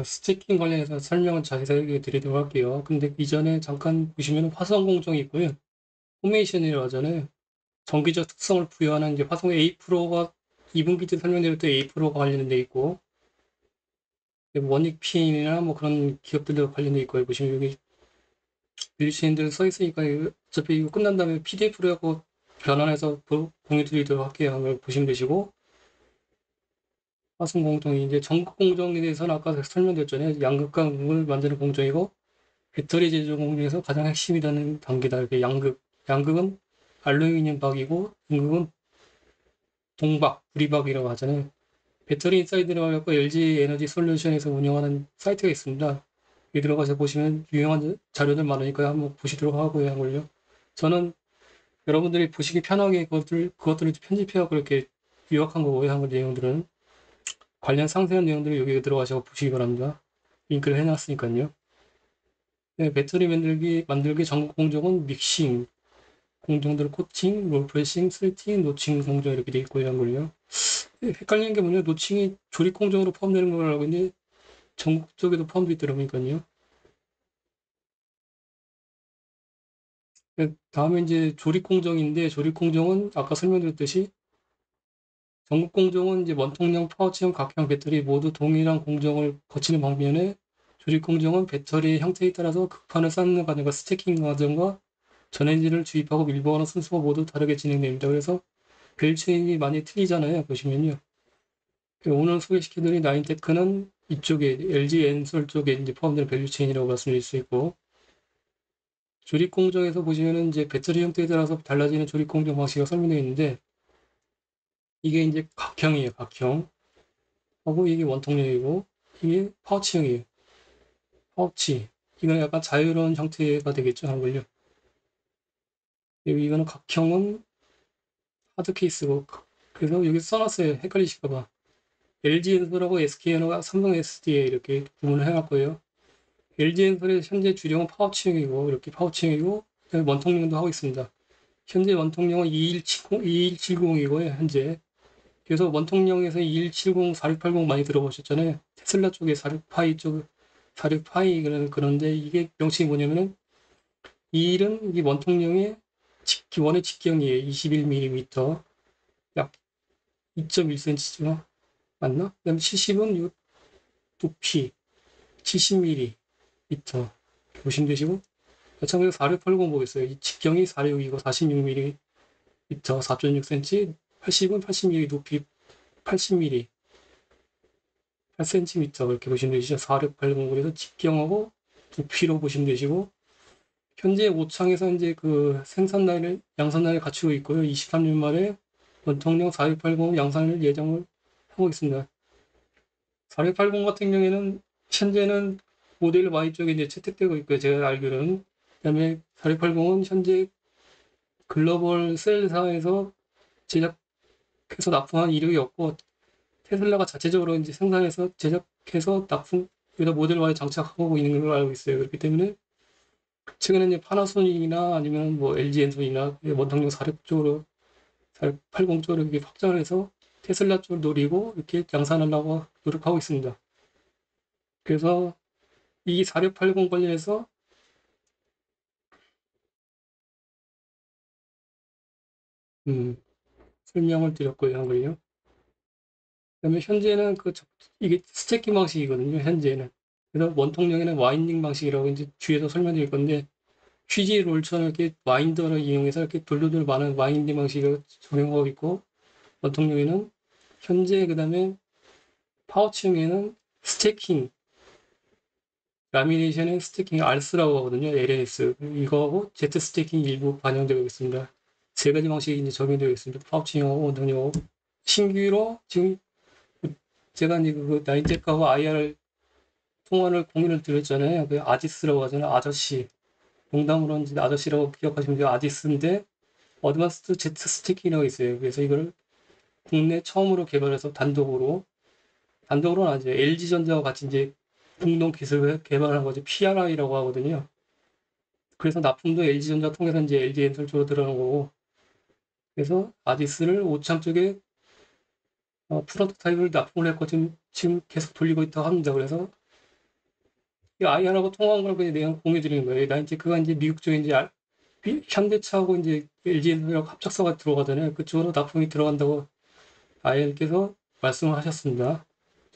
스티킹 관련해서 설명을 자세하게 드리도록 할게요. 근데 이전에 잠깐 보시면 화성 공정이 있고요. 포메이션이라고 하잖아요. 정기적 특성을 부여하는 이제 화성 A 프로가 2분기 때 설명드렸던 A 프로가 관련돼 있고, 원익 PM이나 뭐 그런 기업들도 관련돼 있고요. 보시면 여기 밸류체인들 써 있으니까 어차피 이거 끝난 다음에 PDF로 하고 변환해서 공유 드리도록 할게요. 한걸 보시면 되시고, 화성 공정이 이제 전극 공정에 대해서는 아까 설명드렸잖아요. 양극과 음극을 만드는 공정이고, 배터리 제조 공정에서 가장 핵심이라는 단계다. 이렇게 양극은 알루미늄 박이고, 음극은 동박, 구리박이라고 하잖아요. 배터리 인사이드라고 해서 LG 에너지 솔루션에서 운영하는 사이트가 있습니다. 여기 들어가서 보시면 유용한 자료들 많으니까 한번 보시도록 하고요. 한걸요. 저는 여러분들이 보시기 편하게 그것들을 편집해서 그렇게 요약한 거고요. 한걸 내용들은. 관련 상세한 내용들을 여기에 들어가셔서 보시기 바랍니다. 링크를 해놨으니까요. 네, 배터리 만들기 전국 공정은 믹싱, 공정들 코팅, 롤프레싱, 슬팅, 노칭 공정 이렇게 돼 있고요. 한걸요. 헷갈리는 게 뭐냐, 노칭이 조립 공정으로 포함되는 걸 알고 있는데 전국 쪽에도 포함되어 있더라고요. 다음에 이제 조립 공정인데, 조립 공정은 아까 설명드렸듯이 전국 공정은 이제 원통형, 파워체형, 각형 배터리 모두 동일한 공정을 거치는 방면에, 조립 공정은 배터리의 형태에 따라서 극판을 쌓는 과정과 스태킹 과정과 전해질을 주입하고 밀봉하는 순서가 모두 다르게 진행됩니다. 그래서 밸류체인이 많이 틀리잖아요. 보시면요. 오늘 소개시켜드린 나인테크는 이쪽에 LG 엔솔 쪽에 이제 포함되는 밸류체인이라고 말씀드릴 수 있고, 조립 공정에서 보시면은 이제 배터리 형태에 따라서 달라지는 조립 공정 방식이 설명되어 있는데, 이게 이제 각형이에요. 각형. 하고 이게 원통형이고, 이게 파우치형이에요. 파우치. 이거는 약간 자유로운 형태가 되겠죠. 한걸요. 그리고 이거는 각형은 하드 케이스고, 그래서 여기 써놨어요. 헷갈리실까봐. LG 엔솔하고 SK 엔솔과 삼성 SDA 이렇게 구분을 해놨 거예요. LG 엔솔의 현재 주력은 파우치형이고, 이렇게 파우치형이고, 원통형도 하고 있습니다. 현재 원통형은 2170이고요. 현재. 그래서 원통형에서 2170, 4680 많이 들어보셨잖아요. 테슬라 쪽에 46파이 쪽, 46파이 그런데 이게 명칭이 뭐냐면은, 이 일은 이 원통형의 기원의 직경이에요. 21mm, 약 2.1cm죠. 맞나? 그다음에 70은 두피 70mm 보시면 되시고, 마찬가지로 4680 보겠어요. 이 직경이 46이고 46mm, 4.6cm, 80은 80mm 높이 80mm, 8cm 이렇게 보시면 되시죠. 4680 그래서 직경하고 두피로 보시면 되시고, 현재 오창에서 이제 그 생산 라인을 양산 라인을 갖추고 있고요. 23년 말에 원통령 4680 양산을 예정을 하고 있습니다. 4680 같은 경우에는 현재는 모델 Y 쪽에 이제 채택되고 있고요. 제가 알기로는. 그다음에 4680은 현재 글로벌 셀사에서 제작해서 납품한 이력이 없고, 테슬라가 자체적으로 이제 생산해서 제작해서 납품, 여기다 모델 Y 장착하고 있는 걸로 알고 있어요. 그렇기 때문에 최근에 이제 파나소닉이나 아니면 뭐 LG 엔솔이나 원통령 46 쪽으로 4680 쪽으로 이렇게 확장을 해서 테슬라 쪽을 노리고 이렇게 양산하려고 노력하고 있습니다. 그래서 이 4680 관련해서 설명을 드렸고요. 한 거예요. 그다음에 현재는 이게 스태킹 방식이거든요. 현재는. 그래서 원통형에는 와인딩 방식이라고 이제 뒤에서 설명드릴 건데 휴지 롤처럼 이렇게 와인더를 이용해서 이렇게 돌돌돌 많은 와인딩 방식을 적용하고 있고 원통형에는 현재 그다음에 파우치형에는 스태킹 라미네이션의 스태킹 RS라고 하거든요. LNS 이거하고 Z 스태킹 일부 반영되고 있습니다. 세 가지 방식이 이제 적용되고 있습니다. 파우치형하고 원통형하고 신규로 지금 제가 이제 그 나인테크하고 IR 통화를 공유를 드렸잖아요. 그 아지스라고 하잖아요. 아저씨. 농담으로 이제 아저씨라고 기억하시면 돼요. 아지스인데 어드밴스드 Z 스태킹이라고 있어요. 그래서 이걸 국내 처음으로 개발해서 단독으로는 아니죠. LG전자와 같이 이제 공동 기술을 개발한 거죠. PRI라고 하거든요. 그래서 납품도 LG전자 통해서 이제 LG엔솔 쪽으로 들어가는 거고. 그래서 아지스를 오참 쪽에 프로토타입을 납품을 했고 지금 계속 돌리고 있다고 합니다. 그래서 이 IR하고 통화한 걸 그냥 내가 공유 드리는 거예요. 나 이제 그가 이제 미국 쪽에 이제 현대차하고 이제 LG엔솔이랑 합작사가 들어가잖아요. 그쪽으로 납품이 들어간다고 IR께서 말씀을 하셨습니다.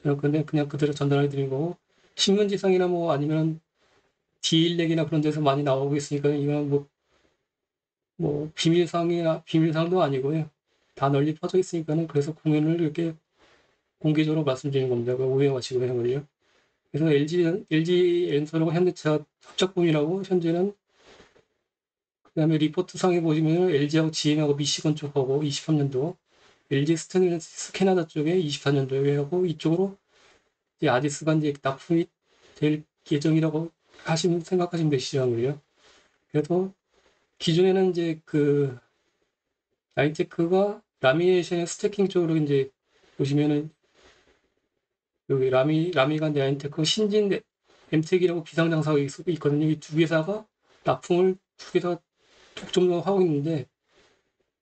저는 근데 그냥 그대로 전달해 드린 거고 신문지상이나 뭐 아니면 디일렉이나 그런 데서 많이 나오고 있으니까 이건 뭐 비밀상도 아니고요. 다 널리 퍼져 있으니까는 그래서 공연을 이렇게 공개적으로 말씀드리는 겁니다. 그 오해 마시고 해물요. 그래서 LG 엔솔하고 현대차 합작품이라고 현재는 그다음에 리포트상에 보시면 LG하고 GM하고 미시건 쪽하고 23년도 LG 스테인리스 캐나다 쪽에 24년도에 하고 이쪽으로 이제 아디스가 이제 납품이 될 예정이라고 생각하시면 되시죠. 그래서 기존에는 이제 그 나인테크가 라미네이션의 스태킹 쪽으로 이제 보시면은 여기 라미가 나인테크 신진 엠텍이라고 비상장사가 있거든요. 이 두 회사가 납품을 두 개 다 독점적으로 하고 있는데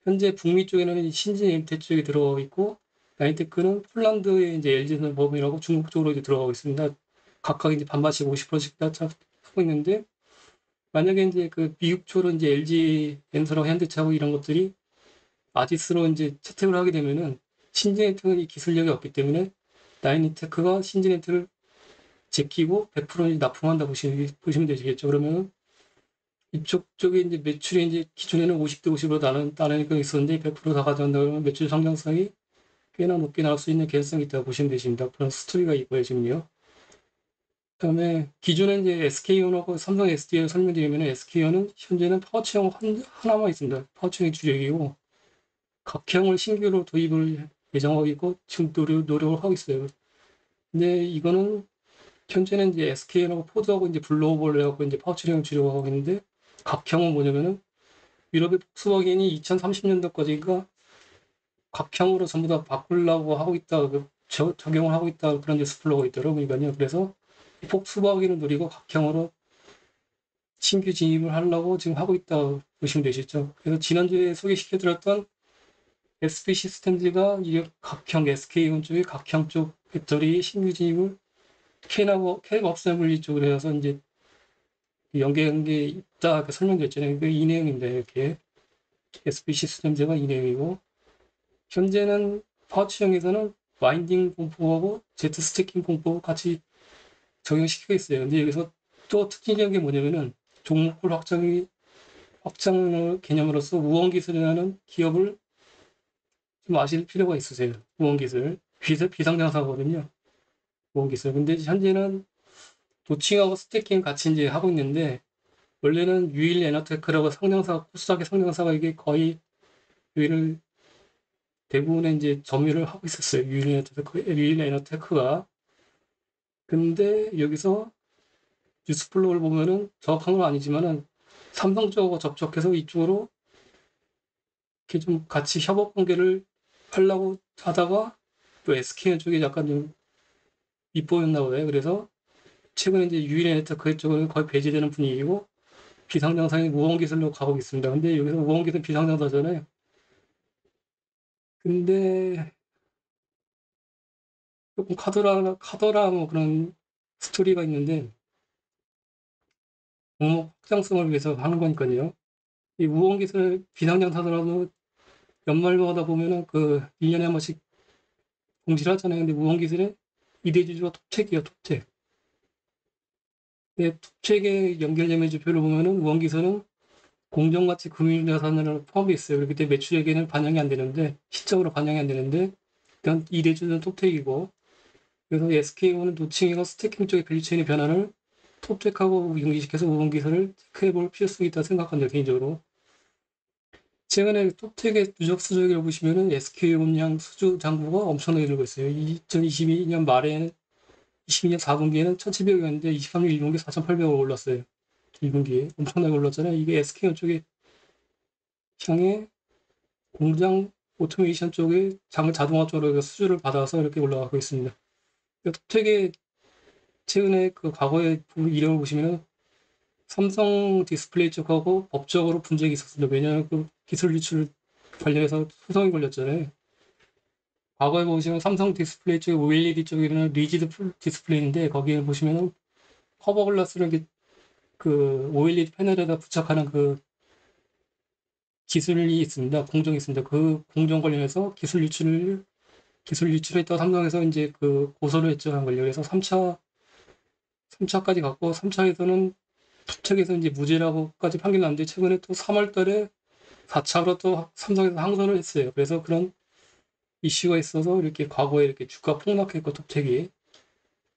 현재 북미 쪽에는 신진 엠텍 쪽에 들어가고 있고 나인테크는 폴란드의 이제 LG전 법인이라고 중국 쪽으로 이제 들어가고 있습니다. 각각 이제 반반씩 50%씩 다 하고 있는데 만약에 이제 그 미국 쪽으로 이제 LG 엔솔하고 현대차하고 이런 것들이 아지스로 이제 채택을 하게 되면은 신진엔텍은 이 기술력이 없기 때문에 나인테크가 신진엔텍을 제끼고 100% 납품한다 보시면 되시겠죠. 그러면 이쪽 쪽에 이제 매출이 이제 기존에는 50대 50으로 나누니까 있었는데 100%다 가져간다 그러면 매출 성장성이 꽤나 높게 나올 수 있는 개연성이 있다고 보시면 되십니다. 그런 스토리가 있고요, 지금요. 그다음에 기존에 이제 SK온하고 삼성 SDI를 설명드리면 SK온은 현재는 파워치형 하나만 있습니다. 파워치형이 주력이고 각형을 신규로 도입을 예정하고 있고 지금 노력을 하고 있어요. 근데 이거는 현재는 이제 SK하고 포드하고 이제 블로버를 해갖고 이제 파워치형을 주려고 하고 있는데 각형은 뭐냐면은 유럽의 폭스바겐이 2030년도까지가 각형으로 전부 다 바꾸려고 하고 있다, 적용을 하고 있다 그런 뉴스플로가 있더라고요. 그래서 폭스바겐을 노리고 각형으로 신규 진입을 하려고 지금 하고 있다 보시면 되시죠. 그래서 지난주에 소개시켜드렸던 SP 시스템즈가 이 각형 SK온 쪽에 각형 쪽 배터리 신규 진입을 캔업 어셈블리 쪽으로 해서 이제 연계한 게 있다 이렇게 설명드렸잖아요. 이 내용입니다. 이렇게 SP 시스템즈가 이 내용이고 현재는 파워치형에서는 와인딩 공포하고 제트 스태킹 공포 같이 적용시키고 있어요. 근데 여기서 또 특징적인 게 뭐냐면은 종목별 확장 개념으로서 우원기술이라는 기업을 좀 아실 필요가 있으세요. 우원기술. 비상장사거든요. 우원기술. 근데 현재는 도칭하고 스태킹 같이 이제 하고 있는데, 원래는 유일 에너테크라고 코스닥의 상장사가 이게 거의 유일을 대부분의 이제 점유를 하고 있었어요. 유일 에너테크가. 근데 여기서 뉴스플로우를 보면은 정확한 건 아니지만은 삼성 쪽하고 접촉해서 이쪽으로 이렇게 좀 같이 협업 관계를 하려고 하다가 또 SK 쪽에 약간 좀 밉보였나 봐요. 그래서 최근에 이제 유일네트워크 쪽은 거의 배제되는 분위기고 비상장사의 우원기술로 가고 있습니다. 근데 여기서 우원기술 비상장사잖아요. 근데 조금 카더라 뭐 그런 스토리가 있는데 종목 확장성을 위해서 하는 거니까요. 이 우원기술 비상장사더라도 연말마다 보면은 그 1년에 한 번씩 공시를 하잖아요. 근데 우원기술의 2대 주주가 톱텍이에요. 톱텍. 근데 톱텍에 연결되는 지표를 보면은 우원기술은 공정가치 금융자산을 포함되어 있어요. 그렇기 때문에 매출액에는 반영이 안 되는데 시적으로 반영이 안 되는데 일단 2대 주주는 톱텍이고 그래서 SK오는 노칭이가 스태킹 쪽의 밸류체인의 변화를 톱텍하고 연기시켜서 우원기술을 체크해볼 필요성이 있다고 생각합니다. 개인적으로. 최근에 톱텍의 누적 수주액을 보시면은 SK온양 수주 잔고가 엄청나게 늘고 있어요. 2022년 말에는 22년 4분기에는 1,700억이었는데 23년 1분기 4,800억 올랐어요. 1분기에 엄청나게 올랐잖아요. 이게 SK온 쪽에 향해 공장 오토메이션 쪽에 자동화 쪽으로 수주를 받아서 이렇게 올라가고 있습니다. 톱텍의 최근에 그 과거의 이력을 보시면은 삼성 디스플레이 쪽하고 법적으로 분쟁이 있었습니다. 왜냐하면 그 기술 유출 관련해서 소송이 걸렸잖아요. 과거에 보시면 삼성 디스플레이 쪽에 OLED 쪽에는 리지드 디스플레이인데 거기에 보시면은 커버 글라스를 그 OLED 패널에다 부착하는 그 기술이 있습니다. 공정이 있습니다. 그 공정 관련해서 기술 유출했다고 삼성에서 이제 그 고소를 했죠. 한 걸요. 그래서 3차까지 갔고 3차에서는 투척에서 이제 무죄라고까지 판결 났는데 최근에 또 3월 달에 4차로 또 삼성에서 항소를 했어요. 그래서 그런 이슈가 있어서 이렇게 과거에 이렇게 주가 폭락했고 톱텍이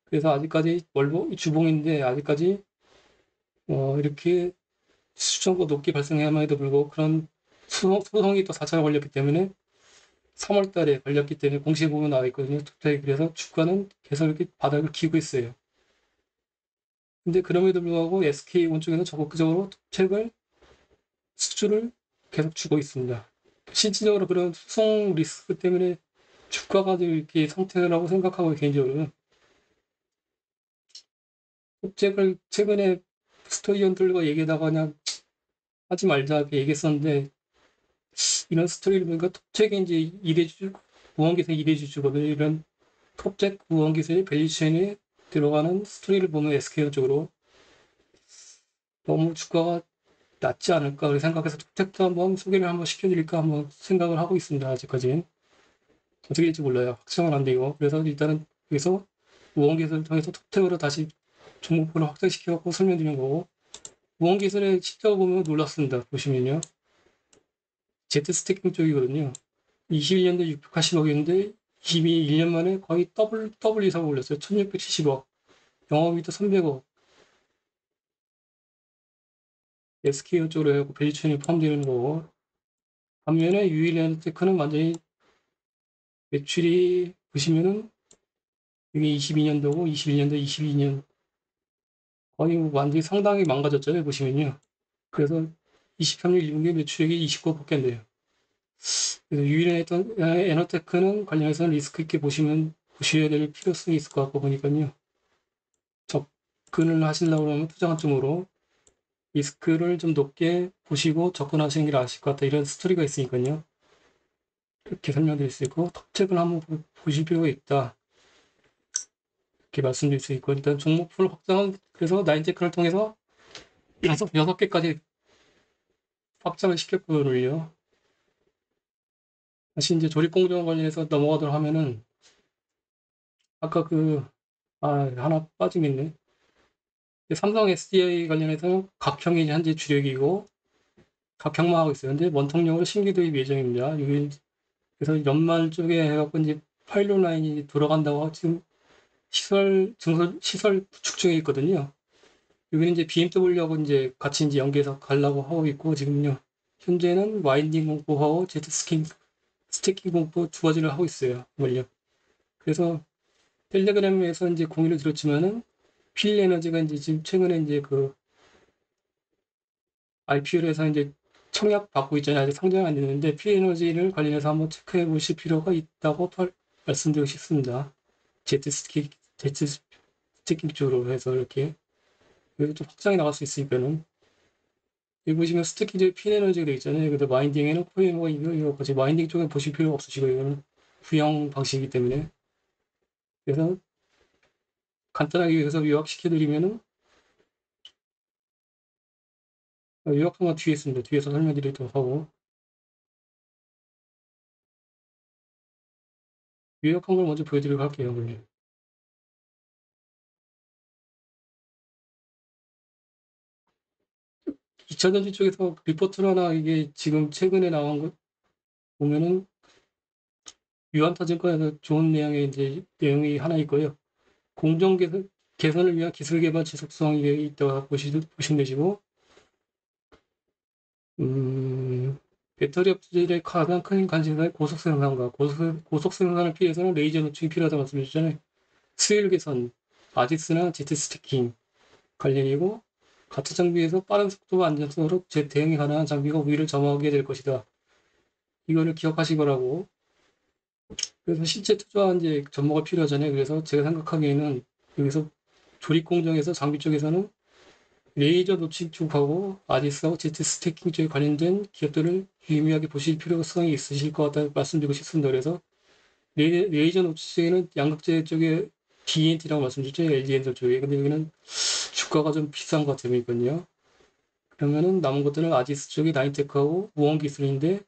그래서 아직까지 주봉인데 아직까지 이렇게 수정고 높게 발생해야만에도 불구하고 그런 소송이 또 4차가 걸렸기 때문에 3월 달에 걸렸기 때문에 공시에 보면 나와 있거든요. 톱텍이 그래서 주가는 계속 이렇게 바닥을 기고 있어요. 근데 그럼에도 불구하고 SK온 쪽에는 적극적으로 톱텍을 수주를 계속 주고 있습니다. 실질적으로 그런 소송 리스크 때문에 주가가 이렇게 상태라고 생각하고 개인적으로는 톱텍을 최근에 스토리언들과 얘기하다가 그냥 하지 말자 이렇게 얘기했었는데 이런 스토리를 보니까 톱텍이 이제 2대주 무언기술 2대주주거든요. 이런 톱텍 무언기술의 밸류체인에 들어가는 스토리를 보면 SK 쪽으로 너무 주가가 낮지 않을까 생각해서 톱텍도 한번 소개를 한번 시켜드릴까 한번 생각을 하고 있습니다. 아직까지는 어떻게 될지 몰라요. 확정은 안 되고 그래서 일단은 여기서 무언기술을 통해서 톱텍으로 다시 종목군을 확장시켜갖고 설명드리는 거고 무언기술의 십자가 보면 놀랐습니다. 보시면요. 제트 스태킹 쪽이거든요. 21년도 680억이었는데 21년 만에 거의 더블 이상 올렸어요. 1670억. 영업이익도 300억. SKO 쪽으로 해갖고 밸류체인이 포함되는 거고 반면에 유일랜드테크는 완전히 매출이 보시면은 이게 22년도고 21년도 22년 거의 완전히 상당히 망가졌잖아요. 보시면요. 그래서 23년 1분기 매출액이 29억밖에 안 돼요. 그래서 유일했던 에너테크는 관련해서는 리스크 있게 보셔야 될 필요성이 있을 것 같고 보니까요. 접근을 하시려고 하면 투자한 쪽으로 리스크를 좀 높게 보시고 접근하시는 게 나으실 것 같다. 이런 스토리가 있으니까요. 이렇게 설명드릴 수 있고 톱책을 한번 보실 필요가 있다. 이렇게 말씀드릴 수 있고 일단 종목풀 확장은 그래서 나인테크를 통해서 6개까지 확장을 시켰거든요. 다시 이제 조립공정 관련해서 넘어가도록 하면은 아까 하나 빠지겠네. 삼성 SDI 관련해서는 각형이 현재 주력이고 각형만 하고 있어요. 근데 원통력으로 신규 도입 예정입니다. 그래서 연말 쪽에 해갖고 이제 파일럿 라인이 돌아간다고 지금 시설 구축 중에 있거든요. 여기는 이제 BMW하고 이제 같이 이제 연계해서 가려고 하고 있고 지금요. 현재는 와인딩 공법하고 스태킹 공법 두 가지를 하고 있어요. 원료. 그래서 텔레그램에서 이제 공유를 드렸지만은 필에너지가 이제 지금 최근에 이제 그 IPO에서 이제 청약 받고 있잖아요. 아직 상장이 안 됐는데 필에너지를 관련해서 한번 체크해 보실 필요가 있다고 말씀드리고 싶습니다. 제트 스태킹 쪽으로 해서 이렇게 그래서 좀 확장이 나갈 수 있으니까는 여기 보시면 스태킹 필에너지가 되어 있잖아요. 근데 마인딩에는 코에 뭐 이거 같이 마인딩 쪽에 보실 필요 없으시고 이거는 구형 방식이기 때문에 그래서 간단하게 여기서 요약시켜드리면은 요약한 뒤에 있습니다. 뒤에서 설명드리도록 하고 요약한 걸 먼저 보여드리도록 할게요. 원래. 2차 전지 쪽에서 리포트를 하나 이게 지금 최근에 나온 거 보면은 유한타증권에서 좋은 내용의 이제 내용이 하나 있고요. 공정 개선을 위한 기술 개발 지속성이 있다고 보시면 되시고, 배터리 업체들의 가장 큰 관심사는 고속 생산과 고속 생산을 피해서는 레이저 노출이 필요하다고 말씀드렸잖아요. 수율 개선, 아지스나 제트 스태킹 관련이고, 같은 장비에서 빠른 속도와 안정성으로 대응이 가능한 장비가 우위를 점하게 될 것이다. 이거를 기억하시거라고. 그래서 실제 투자한 이제 접목이 필요하잖아요. 그래서 제가 생각하기에는 여기서 조립 공정에서 장비 쪽에서는 레이저 노출 쪽하고 아디스하고 제트 스태킹 쪽에 관련된 기업들을 유의미하게 보실 필요성이 있으실 것 같다고 말씀드리고 싶습니다. 그래서 레이저 노출에는 양극재 쪽에 DNT라고 말씀드렸죠. LG엔솔 쪽에. 근데 여기는 주가가 좀 비싼 것 같아요. 보니까요. 그러면은 남은 것들은 아디스 쪽이 나인테크하고 무원기술인데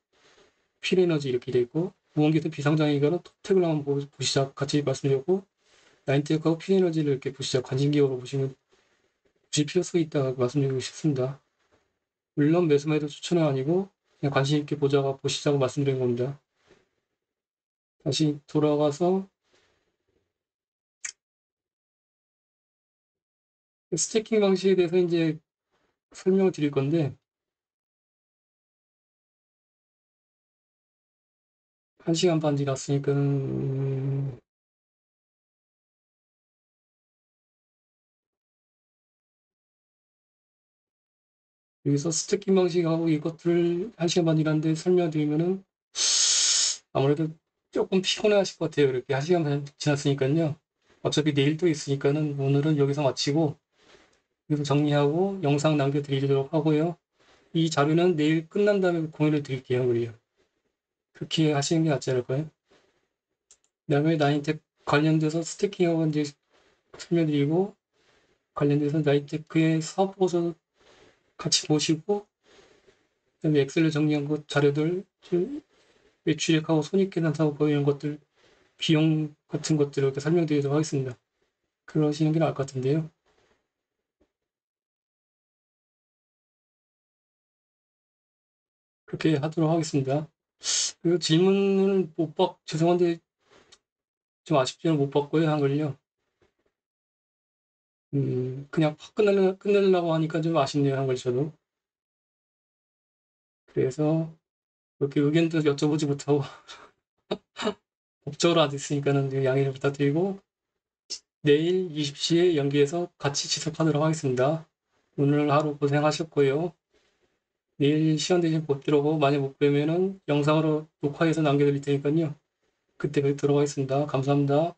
필에너지 이렇게 돼 있고, 무원기술 비상장이가는 톱텍을 한번 보시자 같이 말씀드렸고, 나인테크하고 필에너지를 이렇게 보시자 관심기업으로 보실 필요성이 있다고 말씀드리고 싶습니다. 물론 매수매도 추천은 아니고 그냥 관심 있게 보시자고 말씀드린 겁니다. 다시 돌아가서 스태킹 방식에 대해서 이제 설명을 드릴 건데, 1시간 반 지났으니까 여기서 스태킹 방식하고 이것들을 1시간 반 지났는데 설명드리면은 아무래도 조금 피곤해 하실 것 같아요. 이렇게 1시간 반 지났으니까요. 어차피 내일 또 있으니까는 오늘은 여기서 마치고 여기서 정리하고 영상 남겨드리도록 하고요. 이 자료는 내일 끝난 다음에 공유를 드릴게요. 그래요. 그렇게 하시는 게 낫지 않을까요? 그다음에 나인텍 관련돼서 스태킹하고 이제 설명드리고, 관련돼서 나인테크의 사업 보고서 같이 보시고, 그다음에 엑셀로 정리한 것 자료들, 매출액하고 손익계산서하고 보이는 것들, 비용 같은 것들을 이렇게 설명드리도록 하겠습니다. 그러시는 게 나을 것 같은데요. 그렇게 하도록 하겠습니다. 그리고 질문을 죄송한데 좀 아쉽지만 못 받고요, 한글요. 그냥 팍 끝내려고 하니까 좀 아쉽네요, 한글 저도. 그래서 이렇게 의견도 여쭤보지 못하고 법적으로 안 됐으니까는 양해를 부탁드리고, 내일 20시에 연기해서 같이 지속하도록 하겠습니다. 오늘 하루 고생하셨고요. 내일 시간 되시면 뵙도록, 만약 못 뵈면은 영상으로 녹화해서 남겨드릴 테니까요. 그때 뵙도록 하겠습니다. 감사합니다.